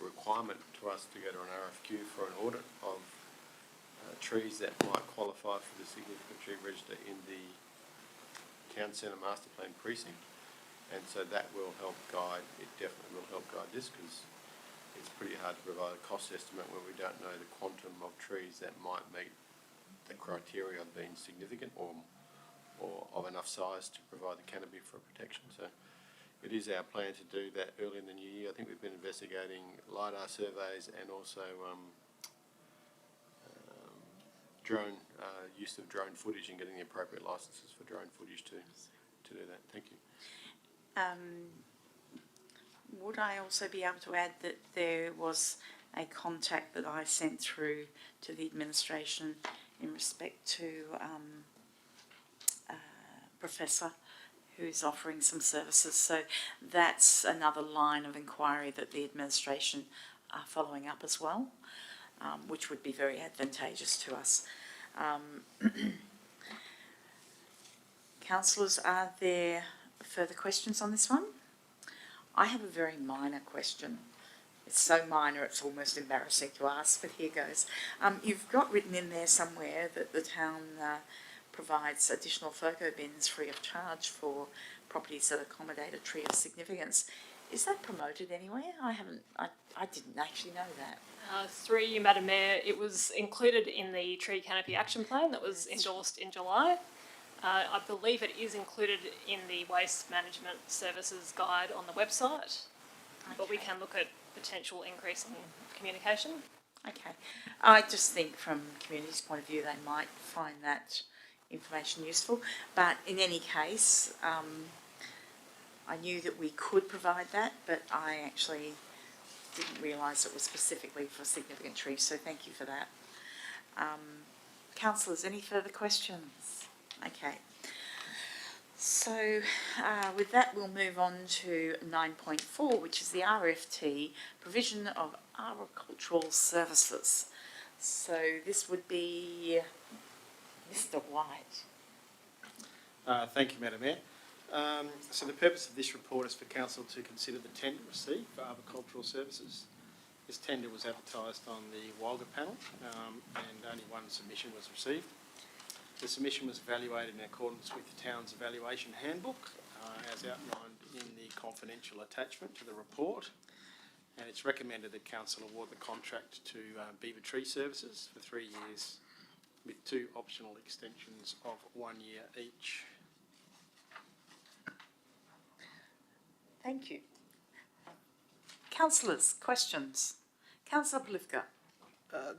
requirement to us to go to an RFQ for an audit of trees that might qualify for the significant tree register in the town centre master plan precinct, and so that will help guide, it definitely will help guide this, because it's pretty hard to provide a cost estimate when we don't know the quantum of trees that might meet the criteria of being significant or of enough size to provide the canopy for protection. So it is our plan to do that early in the new year. I think we've been investigating LiDAR surveys and also drone use of drone footage and getting the appropriate licences for drone footage to do that. Thank you. Would I also be able to add that there was a contact that I sent through to the administration in respect to a professor who's offering some services. So that's another line of inquiry that the administration are following up as well, which would be very advantageous to us. Councillors, are there further questions on this one? I have a very minor question. It's so minor it's almost embarrassing to ask, but here goes. You've got written in there somewhere that the town provides additional FOCO bins free of charge for properties that accommodate a tree of significance. Is that promoted anywhere? I didn't actually know that. Through you, Madam Mayor, it was included in the Tree Canopy Action Plan that was endorsed in July. I believe it is included in the Waste Management Services Guide on the website, but we can look at potential increase in communication. Okay. I just think from community's point of view they might find that information useful, but in any case I knew that we could provide that, but I actually didn't realise it was specifically for significant trees, so thank you for that. Councillors, any further questions? Okay. So with that we'll move on to 9.4, which is the RFT, provision of agricultural services. So this would be Mr. White. Thank you, Madam Mayor. So the purpose of this report is for Council to consider the tender received for agricultural services. This tender was advertised on the Walga panel and only one submission was received. The submission was evaluated in accordance with the town's evaluation handbook as outlined in the confidential attachment to the report. And it's recommended that Council award the contract to Beaver Tree Services for 3 years with 2 optional extensions of 1 year each. Thank you. Councillors, questions? Councillor Polivka.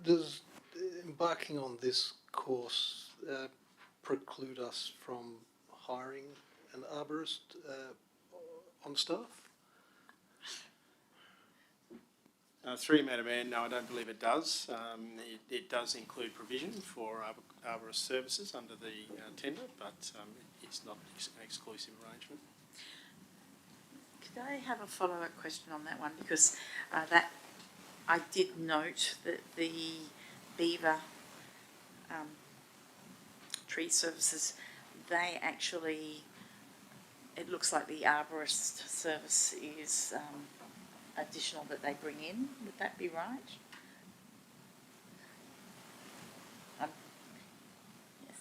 Does embarking on this course preclude us from hiring an arborist on staff? Through you, Madam Mayor, no, I don't believe it does. It does include provision for arborist services under the tender, but it's not an exclusive arrangement. Could I have a follow-up question on that one? Because that I did note that the Beaver Tree Services, they actually, it looks like the arborist service is additional that they bring in. Would that be right? Yes.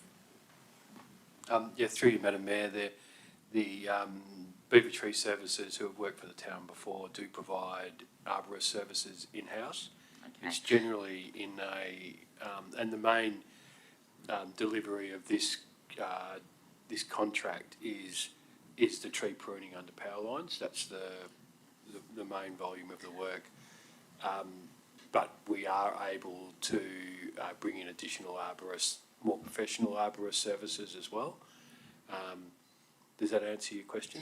Yeah, through you, Madam Mayor, the Beaver Tree Services who have worked for the town before do provide arborist services in-house. Okay. It's generally in and the main delivery of this contract is the tree pruning under power lines. That's the main volume of the work. But we are able to bring in additional arborists, more professional arborist services as well. Does that answer your question?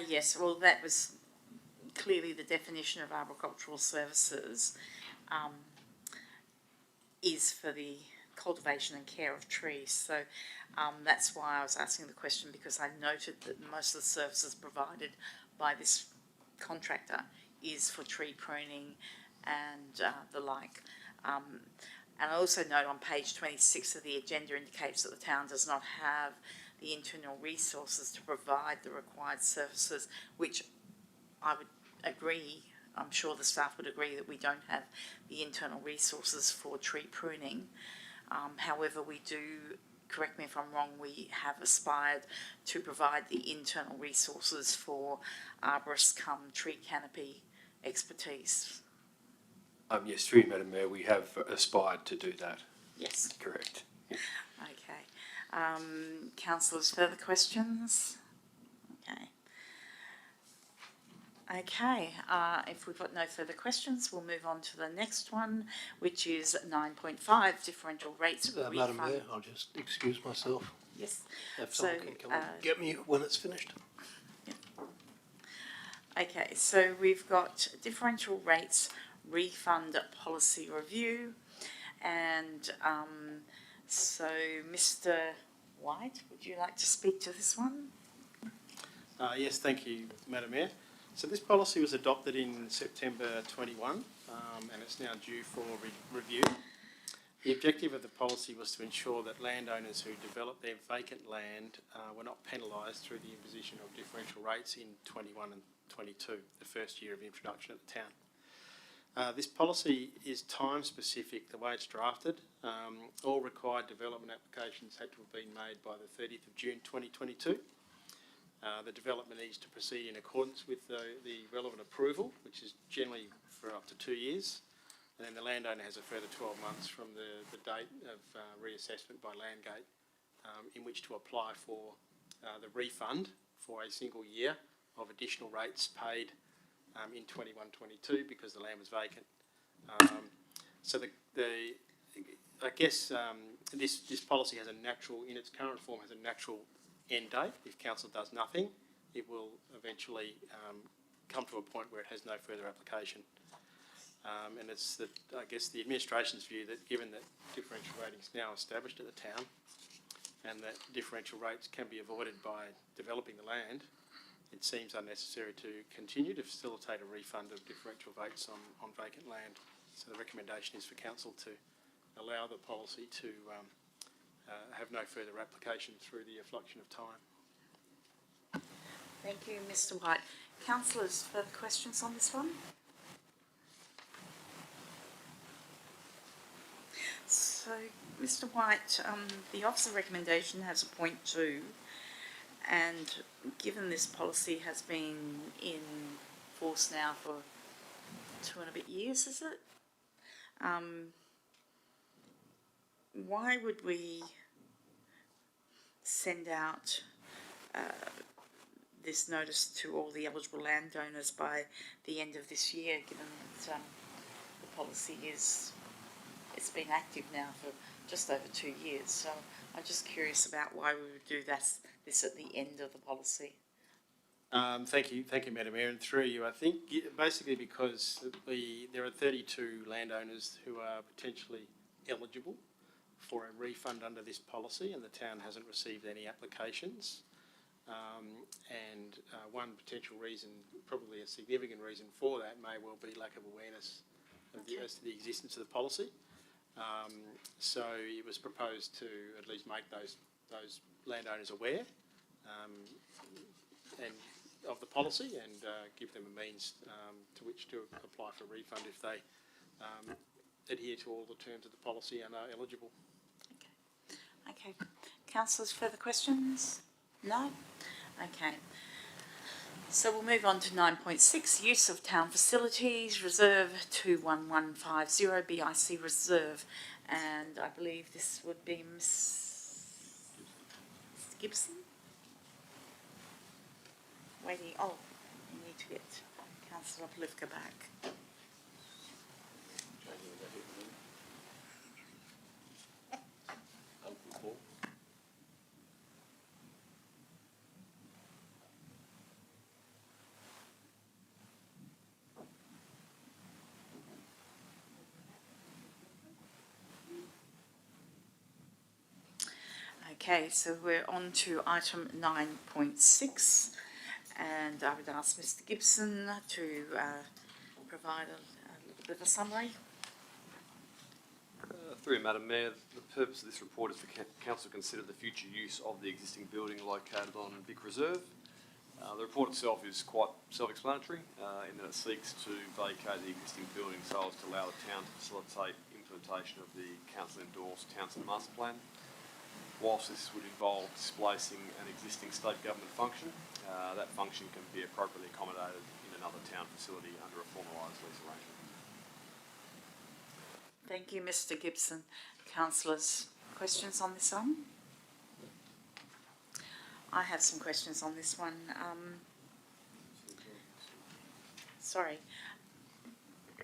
Yes, well that was clearly the definition of arboricultural services is for the cultivation and care of trees. So that's why I was asking the question, because I noted that most of the services provided by this contractor is for tree pruning and the like. And I also note on page 26 of the agenda indicates that the town does not have the internal resources to provide the required services, which I would agree, I'm sure the staff would agree that we don't have the internal resources for tree pruning. However, we do, correct me if I'm wrong, we have aspired to provide the internal resources for arborist come tree canopy expertise. Yes, through you, Madam Mayor, we have aspired to do that. Yes. Correct. Yeah. Okay. Councillors, further questions? Okay. Okay, if we've got no further questions, we'll move on to the next one, which is 9.5, differential rates refund. Madam Mayor, I'll just excuse myself. Yes. If someone can come and get me when it's finished. Yeah. Okay, so we've got differential rates refund policy review, and so Mr. White, would you like to speak to this one? Yes, thank you, Madam Mayor. So this policy was adopted in September 21 and it's now due for review. The objective of the policy was to ensure that landowners who developed their vacant land were not penalised through the imposition of differential rates in 21 and 22, the first year of introduction at the town. This policy is time specific, the way it's drafted. All required development applications had to have been made by the 30th of June 2022. The development needs to proceed in accordance with the relevant approval, which is generally for up to 2 years. And then the landowner has a further 12 months from the date of reassessment by Landgate in which to apply for the refund for a single year of additional rates paid in 21-22 because the land was vacant. So I guess this policy has a natural, in its current form, has a natural end date. If council does nothing, it will eventually come to a point where it has no further application. And it's that, I guess, the administration's view that given that differential rating is now established at the town and that differential rates can be avoided by developing the land, it seems unnecessary to continue to facilitate a refund of differential rates on vacant land. So the recommendation is for council to allow the policy to have no further application through the effluxion of time. Thank you, Mr. White. Councillors, further questions on this one? So, Mr. White, the officer recommendation has a point 2, And given this policy has been in force now for 2 and a bit years, is it? Why would we send out this notice to all the eligible landowners by the end of this year, given that the policy it's been active now for just over 2 years? So I'm just curious about why we would do this at the end of the policy. Thank you, Madam Mayor, and through you, I think basically because there are 32 landowners who are potentially eligible for a refund under this policy, and the town hasn't received any applications. One potential reason, probably a significant reason for that, may well be lack of awareness of as to the existence of the policy. So it was proposed to at least make those landowners aware and of the policy, and give them a means to which to apply for a refund if they adhere to all the terms of the policy and are eligible. Okay. Councillors, further questions? No? Okay. So we'll move on to 9.6, use of town facilities, Reserve 21150, BIC Reserve. And I believe this would be Mr Gibson? Waiting. Oh, you need to get Councillor Polivka back. Okay, so we're on to item 9.6, and I would ask Mr Gibson to provide a little bit of a summary. Through you, Madam Mayor, the purpose of this report is for Council to consider the future use of the existing building located on Vic Reserve. The report itself is quite self-explanatory in that it seeks to vacate the existing building so as to allow the town to facilitate implementation of the council-endorsed Town Centre Master Plan. Whilst this would involve displacing an existing state government function, that function can be appropriately accommodated in another town facility under a formalised lease arrangement. Thank you, Mr Gibson. Councillors, questions on this one? I have some questions on this one. Sorry.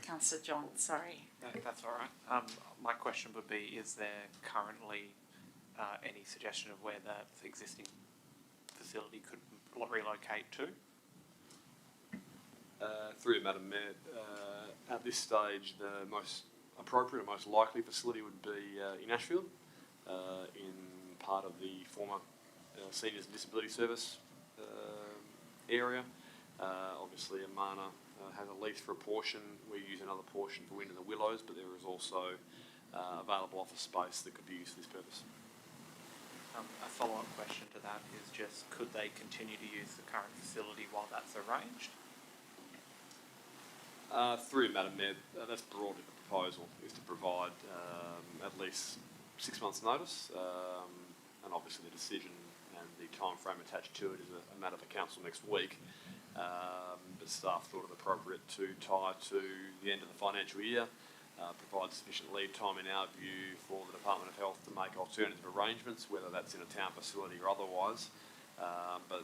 Councillor John, sorry. No, that's all right. My question would be, is there currently any suggestion of where that existing facility could relocate to? Through you, Madam Mayor, at this stage the most appropriate and most likely facility would be in Ashfield, in part of the former Seniors and Disability Service area. Obviously Amana has a lease for a portion. We use another portion for Wind in the Willows, but there is also available office space that could be used for this purpose. A follow-up question to that is just, could they continue to use the current facility while that's arranged? Through you, Madam Mayor, that's broadly the proposal, is to provide at least 6 months' notice, and obviously the decision and the time frame attached to it is a matter for Council next week. But staff thought it appropriate to tie to the end of the financial year, provide sufficient lead time in our view for the Department of Health to make alternative arrangements, whether that's in a town facility or otherwise. But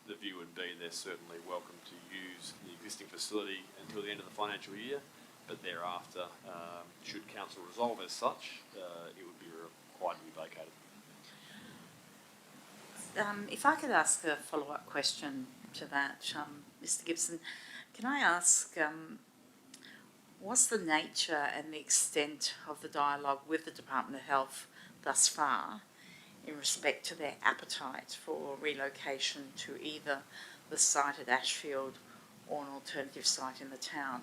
the view would be they're certainly welcome to use the existing facility until the end of the financial year, but thereafter, should Council resolve as such, it would be required to be vacated. If I could ask a follow-up question to that, Mr Gibson, can I ask, what's the nature and the extent of the dialogue with the Department of Health thus far in respect to their appetite for relocation to either the site at Ashfield or an alternative site in the town?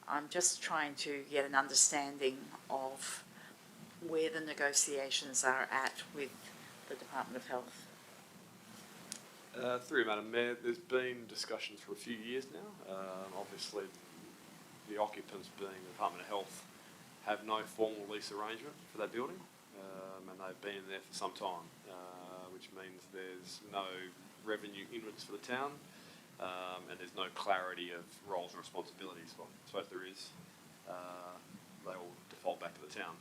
I'm just trying to get an understanding of where the negotiations are at with the Department of Health. Through you, Madam Mayor, there's been discussions for a few years now. Obviously, the occupants, being the Department of Health, have no formal lease arrangement for that building, and they've been there for some time. which means there's no revenue inwards for the town, and there's no clarity of roles and responsibilities. Well, I suppose there is. They all default back to the town.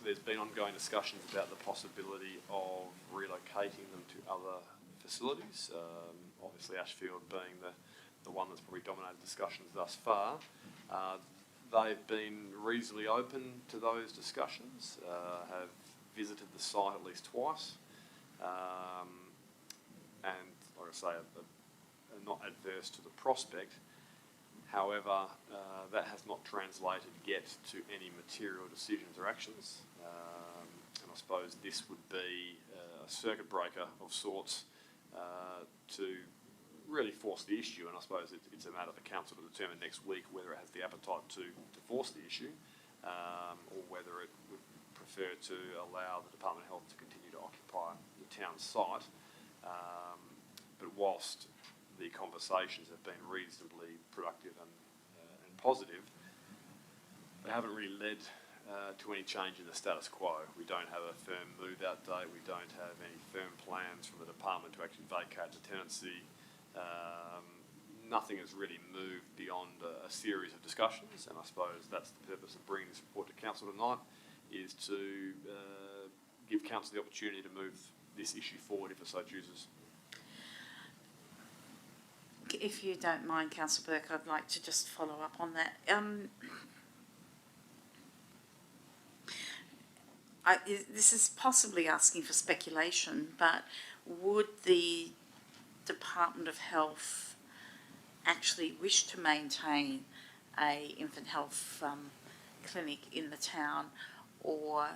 There's been ongoing discussions about the possibility of relocating them to other facilities. Obviously, Ashfield being the one that's probably dominated discussions thus far. They've been reasonably open to those discussions, have visited the site at least twice, and, like I say, are not adverse to the prospect. However, that has not translated yet to any material decisions or actions, and I suppose this would be a circuit breaker of sorts to really force the issue, and I suppose it's a matter for council to determine next week whether it has the appetite to force the issue, or whether it would prefer to allow the Department of Health to continue to occupy the town site. But whilst the conversations have been reasonably productive and positive, they haven't really led to any change in the status quo. We don't have a firm move-out date. We don't have any firm plans from the department to actually vacate the tenancy. Nothing has really moved beyond a series of discussions, and I suppose that's the purpose of bringing this report to council tonight, is to give council the opportunity to move this issue forward if it so chooses. If you don't mind, Councillor Burke, I'd like to just follow up on that. This is possibly asking for speculation, but would the Department of Health actually wish to maintain a infant health clinic in the town, or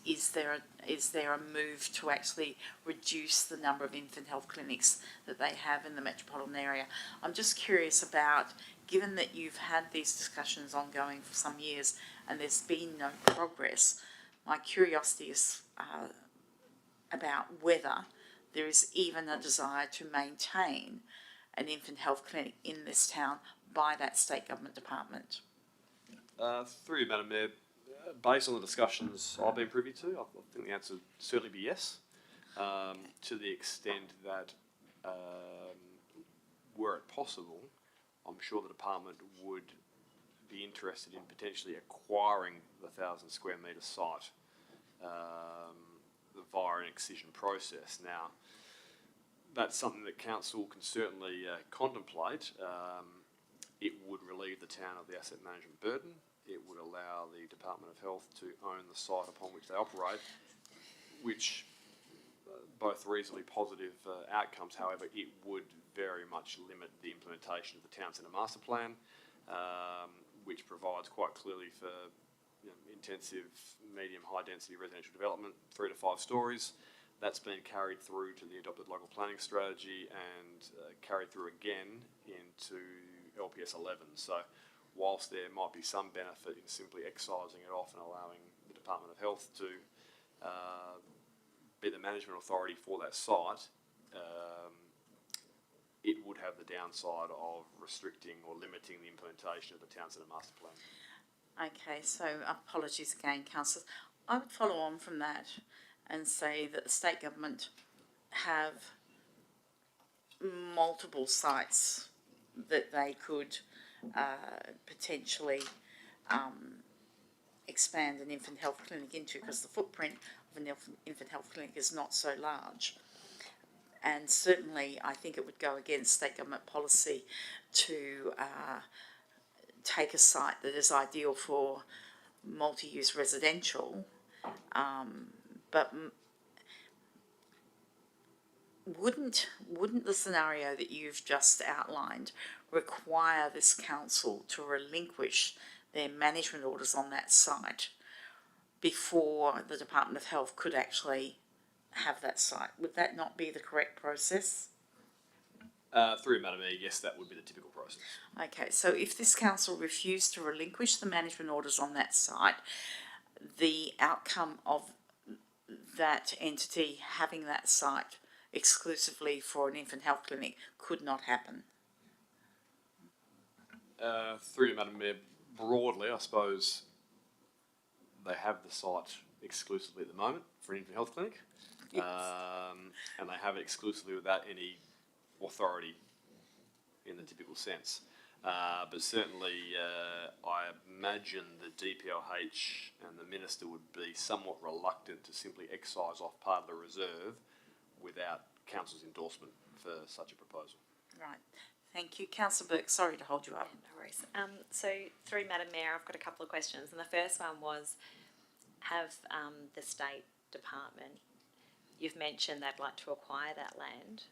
is there a move to actually reduce the number of infant health clinics that they have in the metropolitan area? I'm just curious about, given that you've had these discussions ongoing for some years and there's been no progress, my curiosity is about whether there is even a desire to maintain an infant health clinic in this town by that state government department. Through you, Madam Mayor, based on the discussions I've been privy to, I think the answer would certainly be yes, to the extent that, were it possible, I'm sure the department would be interested in potentially acquiring the 1,000 square metre site via an excision process. Now, that's something that council can certainly contemplate. It would relieve the town of the asset management burden. It would allow the Department of Health to own the site upon which they operate, which both reasonably positive outcomes. However, it would very much limit the implementation of the town centre master plan, which provides quite clearly for intensive, medium, high density residential development, 3 to 5 stories. That's been carried through to the adopted local planning strategy and carried through again into LPS 11. So whilst there might be some benefit in simply excising it off and allowing the Department of Health to be the management authority for that site, it would have the downside of restricting or limiting the implementation of the town centre master plan. Okay, so apologies again, councillors. I would follow on from that and say that the state government have multiple sites that they could potentially expand an infant health clinic into, because the footprint of an infant health clinic is not so large. And certainly I think it would go against state government policy to take a site that is ideal for multi-use residential, but wouldn't the scenario that you've just outlined require this council to relinquish their management orders on that site before the Department of Health could actually have that site? Would that not be the correct process? Through Madam Mayor, yes, that would be the typical process. Okay, so if this council refused to relinquish the management orders on that site, the outcome of that entity having that site exclusively for an infant health clinic could not happen. Through you, Madam Mayor, broadly, I suppose they have the site exclusively at the moment for an infant health clinic, and they have it exclusively without any authority in the typical sense. But certainly, I imagine the DPLH and the Minister would be somewhat reluctant to simply excise off part of the reserve without Council's endorsement for such a proposal. Right. Thank you. Councillor Burke, sorry to hold you up. No worries. So through Madam Mayor, I've got a couple of questions, and the first one was, have the State Department, you've mentioned they'd like to acquire that land.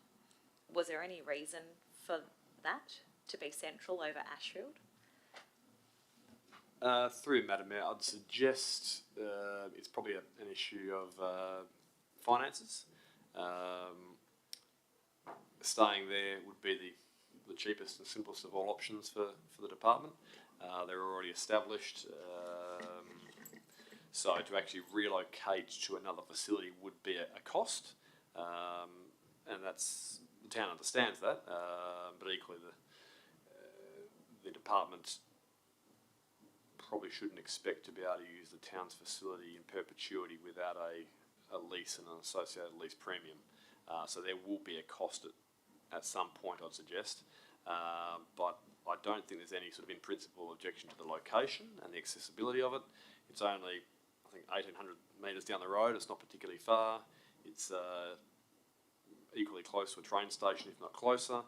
Was there any reason for that to be central over Ashfield? Through Madam Mayor, I'd suggest it's probably an issue of finances. Staying there would be the cheapest and simplest of all options for the department. They're already established, so to actually relocate to another facility would be a cost, and the town understands that. But equally, the department probably shouldn't expect to be able to use the town's facility in perpetuity without a lease and an associated lease premium. So there will be a cost at some point, I'd suggest. But I don't think there's any sort of in principle objection to the location and the accessibility of it. It's only, I think, 1,800 metres down the road. It's not particularly far. It's equally close to a train station, if not closer.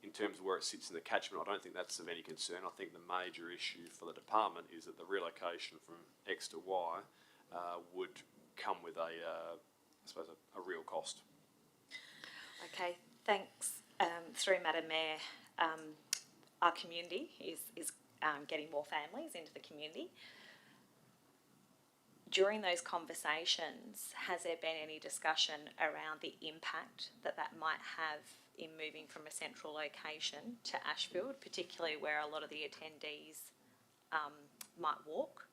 In terms of where it sits in the catchment, I don't think that's of any concern. I think the major issue for the department is that the relocation from X to Y would come with I suppose, a real cost. Okay, thanks. Through Madam Mayor, our community is getting more families into the community. During those conversations, has there been any discussion around the impact that might have in moving from a central location to Ashfield, particularly where a lot of the attendees might walk?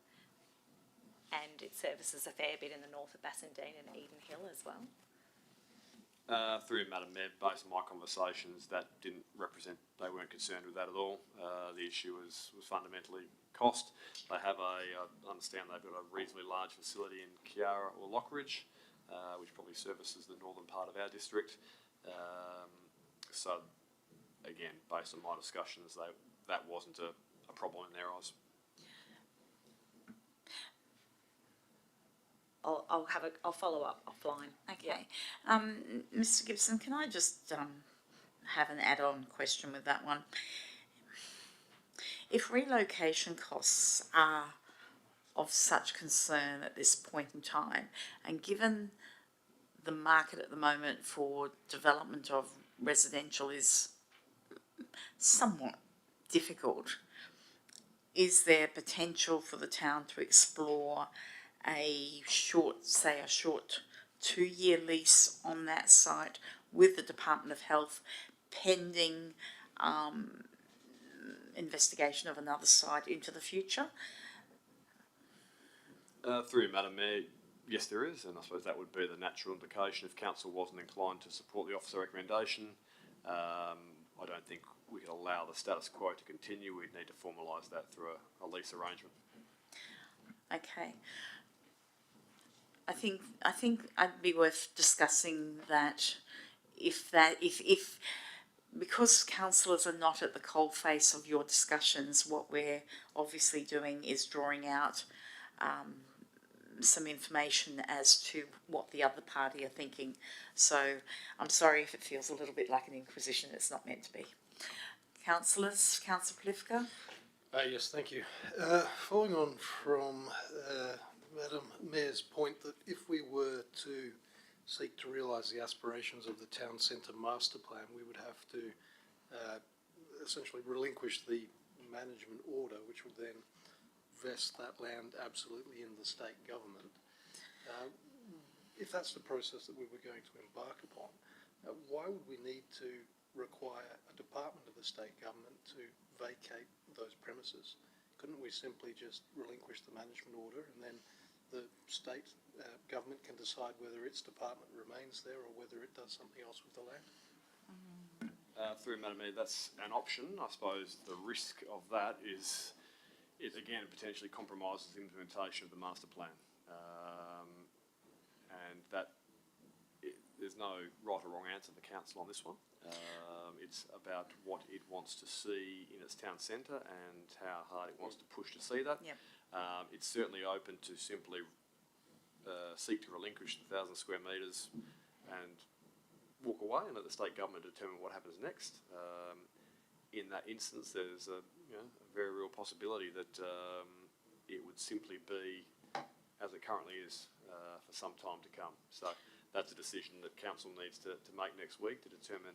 And it services a fair bit in the north of Bassendean and Eden Hill as well. Through Madam Mayor, based on my conversations, that didn't represent, they weren't concerned with that at all. The issue was fundamentally cost. They have I understand they've got a reasonably large facility in Kiara or Lockridge, which probably services the northern part of our district. So, again, based on my discussions, that wasn't a problem in their eyes. I'll follow up offline. Okay. Mr. Gibson, can I just have an add-on question with that one? If relocation costs are of such concern at this point in time, and given the market at the moment for development of residential is somewhat difficult, is there potential for the town to explore a short 2-year lease on that site with the Department of Health pending investigation of another site into the future? Through Madam Mayor, yes there is, and I suppose that would be the natural implication if Council wasn't inclined to support the officer recommendation. I don't think we could allow the status quo to continue. We'd need to formalise that through a lease arrangement. Okay. I think it'd be worth discussing that if because councillors are not at the coalface of your discussions, what we're obviously doing is drawing out some information as to what the other party are thinking. So I'm sorry if it feels a little bit like an inquisition. It's not meant to be. Councillors, Councillor Plifka? Yes, thank you. Following on from Madam Mayor's point that if we were to seek to realise the aspirations of the town centre master plan, we would have to essentially relinquish the management order, which would then vest that land absolutely in the state government. If that's the process that we were going to embark upon, why would we need to require a department of the state government to vacate those premises? Couldn't we simply just relinquish the management order and then the state government can decide whether its department remains there or whether it does something else with the land? Through Madam Mayor, that's an option. I suppose the risk of that is it again potentially compromises the implementation of the master plan. And that there's no right or wrong answer to the council on this one. It's about what it wants to see in its town centre and how hard it wants to push to see that. Yep. It's certainly open to simply seek to relinquish the 1,000 square metres and walk away and let the state government determine what happens next. In that instance, there's a very real possibility that it would simply be as it currently is for some time to come. So that's a decision that council needs to make next week to determine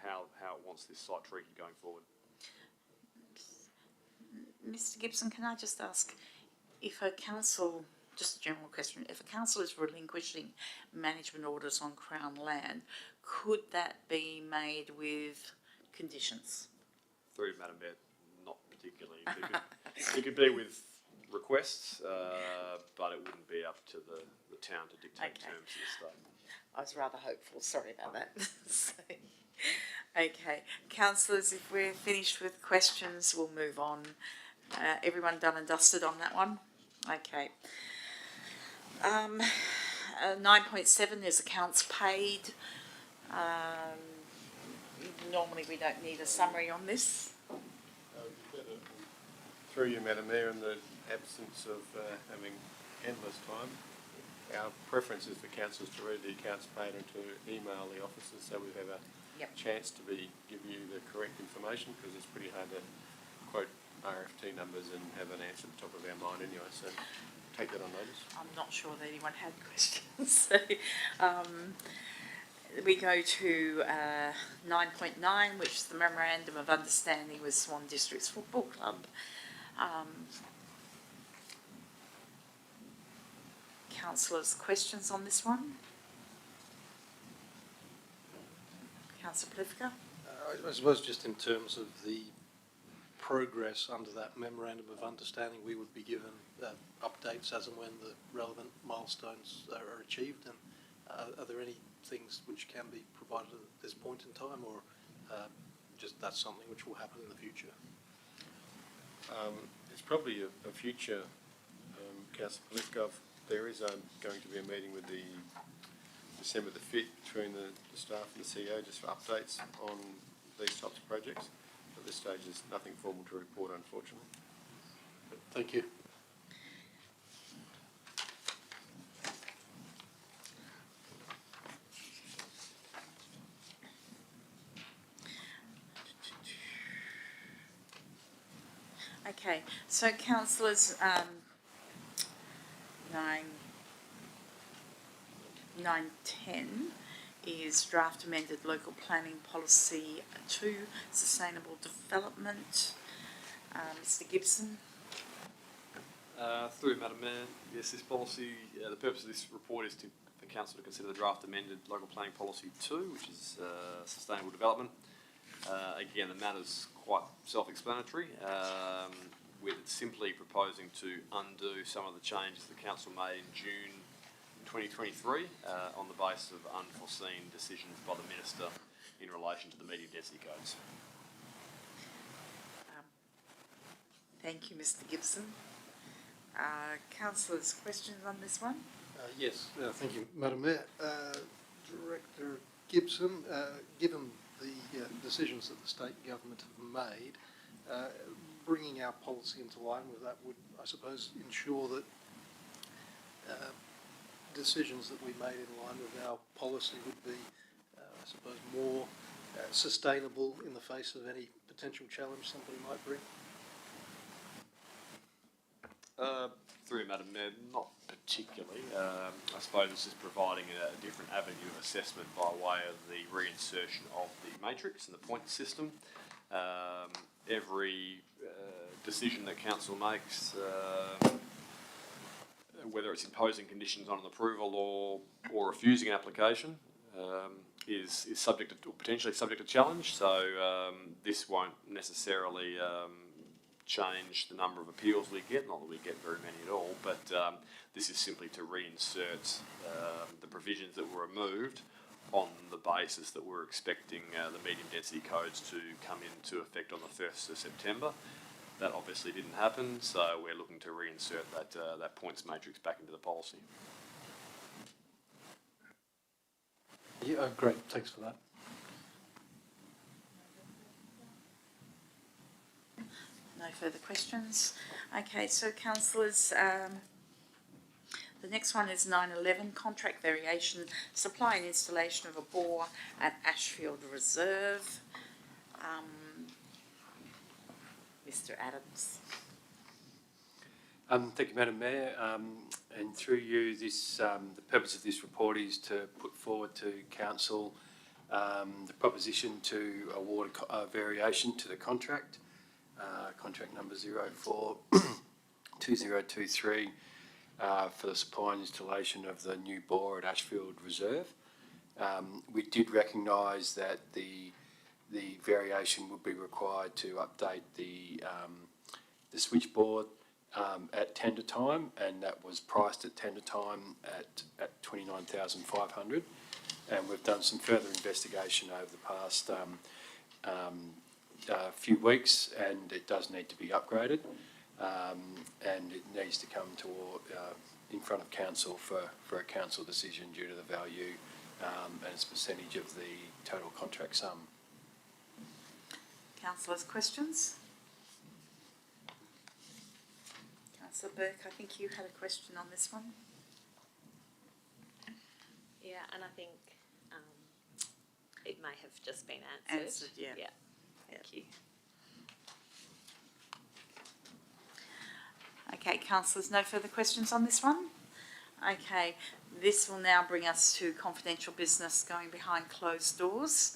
how it wants this site treated going forward. Mr. Gibson, can I just ask, if a council, just a general question, if a council is relinquishing management orders on Crown land, could that be made with conditions? Through Madam Mayor, not particularly. It could be with requests, but it wouldn't be up to the town to dictate terms to the state. I was rather hopeful, sorry about that. Okay, councillors, if we're finished with questions, we'll move on. Everyone done and dusted on that one? Okay. 9.7 is accounts paid. Normally we don't need a summary on this. Through you, Madam Mayor, in the absence of having endless time, our preference is for councillors to read the accounts paid and to email the officers so we have a chance to give you the correct information, because it's pretty hard to quote RFT numbers and have an answer at the top of our mind anyway, so take that on notice. I'm not sure that anyone had questions. So, we go to 9.9, which is the Memorandum of Understanding with Swan Districts Football Club. Councillors, questions on this one? Councillor Plifka? I suppose just in terms of the progress under that Memorandum of Understanding, we would be given updates as and when the relevant milestones are achieved, and are there any things which can be provided at this point in time, or just that's something which will happen in the future? It's probably a future, Councillor Plifka. There is going to be a meeting with the December the 5th between the staff and the CEO just for updates on these types of projects. At this stage, there's nothing formal to report, unfortunately. Thank you. Okay, so councillors, 9.10 is draft amended local planning policy 2, sustainable development. Mr. Gibson. Through Madam Mayor, yes, this policy, the purpose of this report is for council to consider the draft amended local planning policy 2, which is sustainable development. Again, the matter's quite self-explanatory, with it simply proposing to undo some of the changes the council made in June 2023 on the basis of unforeseen decisions by the Minister in relation to the medium density codes. Thank you, Mr. Gibson. Councillors, questions on this one? Yes, thank you, Madam Mayor. Director Gibson, given the decisions that the state government have made, bringing our policy into line with that would, I suppose, ensure that decisions that we made in line with our policy would be, I suppose, more sustainable in the face of any potential challenge somebody might bring? Through Madam Mayor, not particularly. I suppose this is providing a different avenue of assessment by way of the reinsertion of the matrix and the point system. Every decision that council makes, whether it's imposing conditions on an approval or refusing an application, is subject to, or potentially subject to challenge. So this won't necessarily change the number of appeals we get, not that we get very many at all, but this is simply to reinsert the provisions that were removed on the basis that we're expecting the medium density codes to come into effect on the 1st of September. That obviously didn't happen, so we're looking to reinsert that points matrix back into the policy. Yeah, great, thanks for that. No further questions. Okay, so councillors, the next one is 911, contract variation, supply and installation of a bore at Ashfield Reserve. Mr Adams. Thank you, Madam Mayor. And through you, the purpose of this report is to put forward to Council the proposition to award a variation to the contract, contract number 042023, for the supply and installation of the new bore at Ashfield Reserve. We did recognise that the variation would be required to update the switchboard at tender time, and that was priced at tender time at $29,500. And we've done some further investigation over the past few weeks, and it does need to be upgraded, and it needs to come in front of council for a council decision due to the value and its percentage of the total contract sum. Councillors, questions? Councillor Burke, I think you had a question on this one. Yeah, and I think it may have just been answered. Answered, yeah. Yeah, thank you. Okay, councillors, no further questions on this one? Okay, this will now bring us to confidential business going behind closed doors.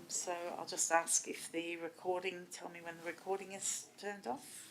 So I'll just ask if the recording, tell me when the recording is turned off.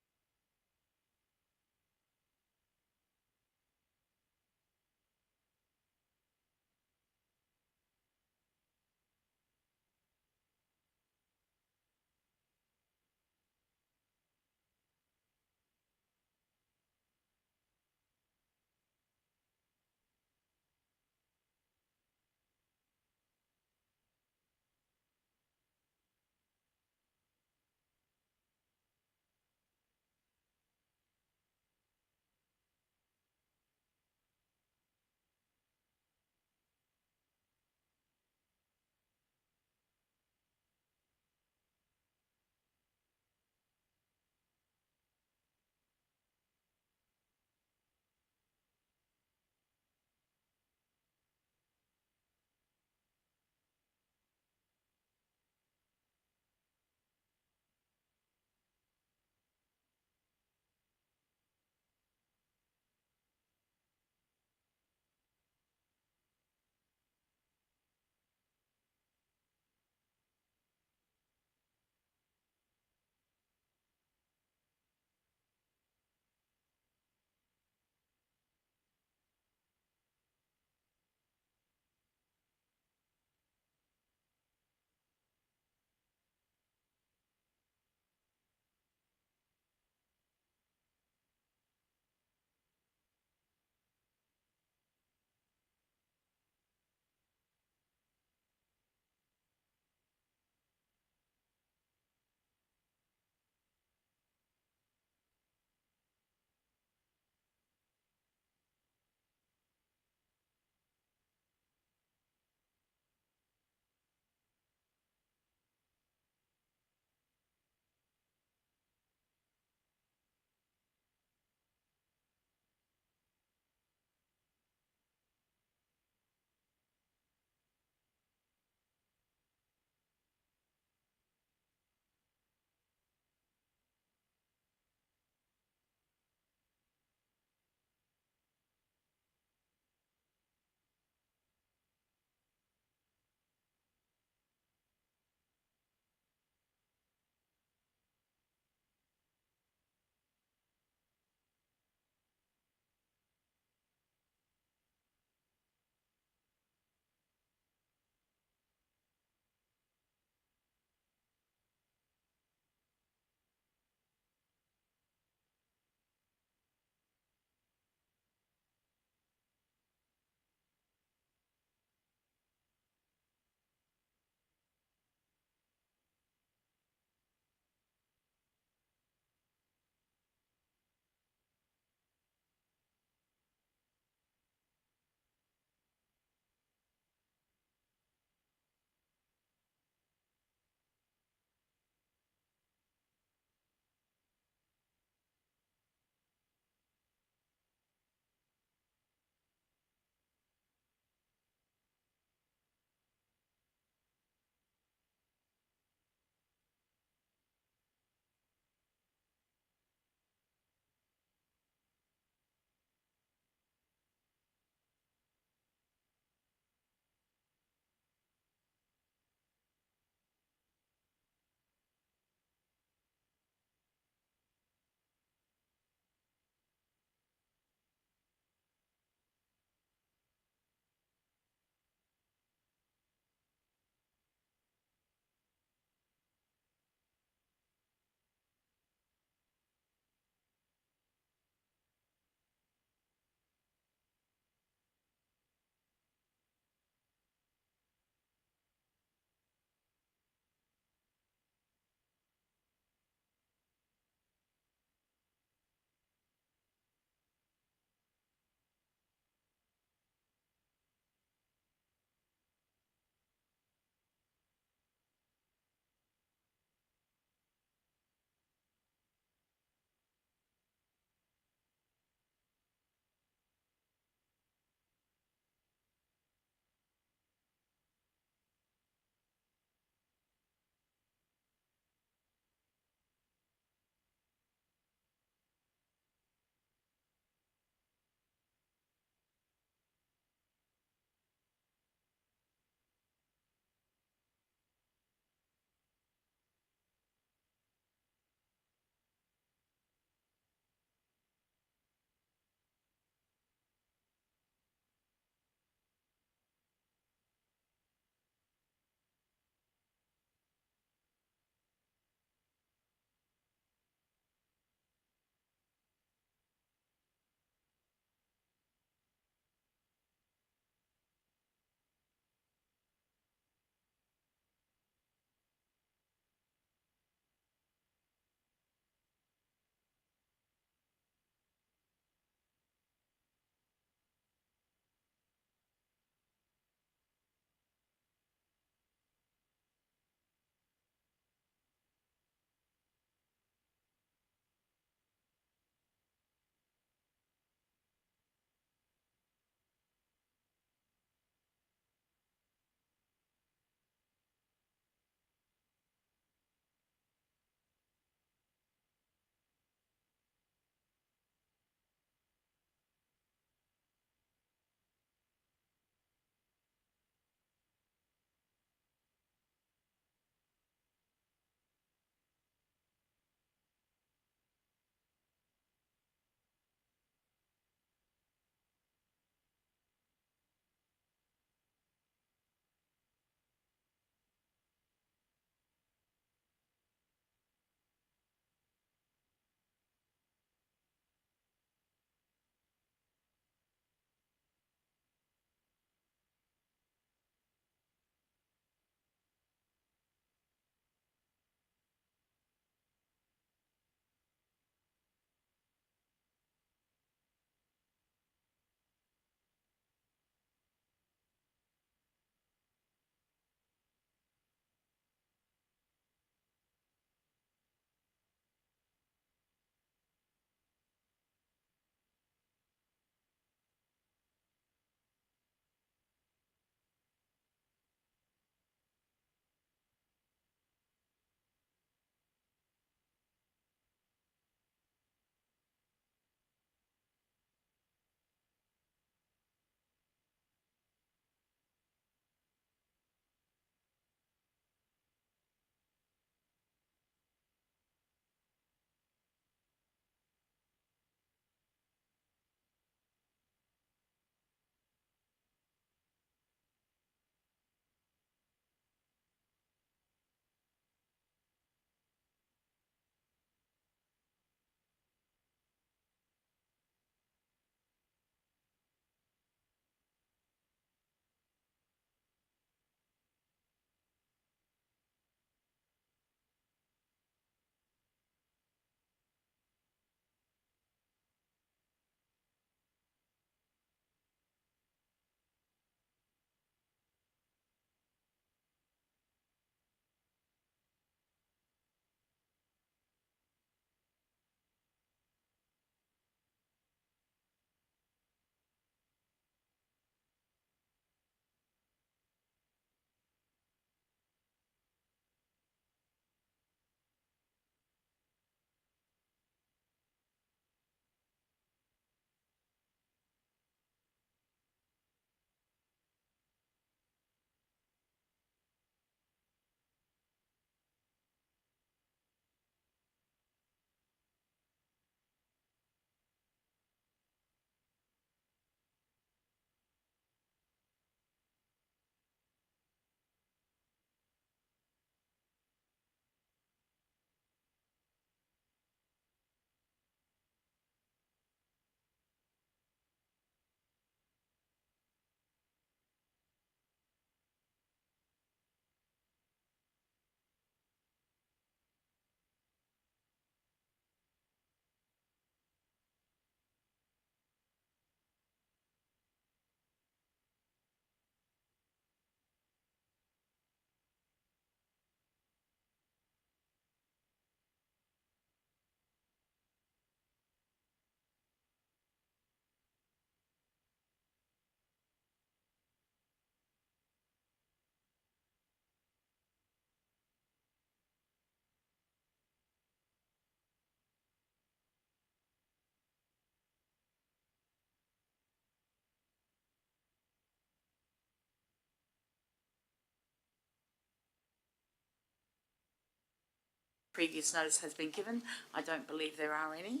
previous notice has been given. I don't believe there are any.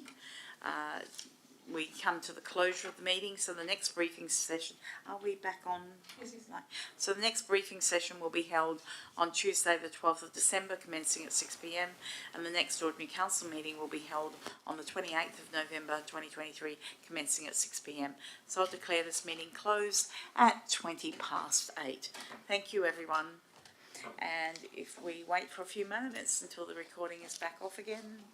We come to the closure of the meeting, so the next briefing session, are we back on? No. So the next briefing session will be held on Tuesday the 12th of December, commencing at 6 p.m, and the next ordinary council meeting will be held on the 28th of November 2023, commencing at 6 p.m. So I'll declare this meeting closed at 8:20. Thank you, everyone. And if we wait for a few moments until the recording is back off again.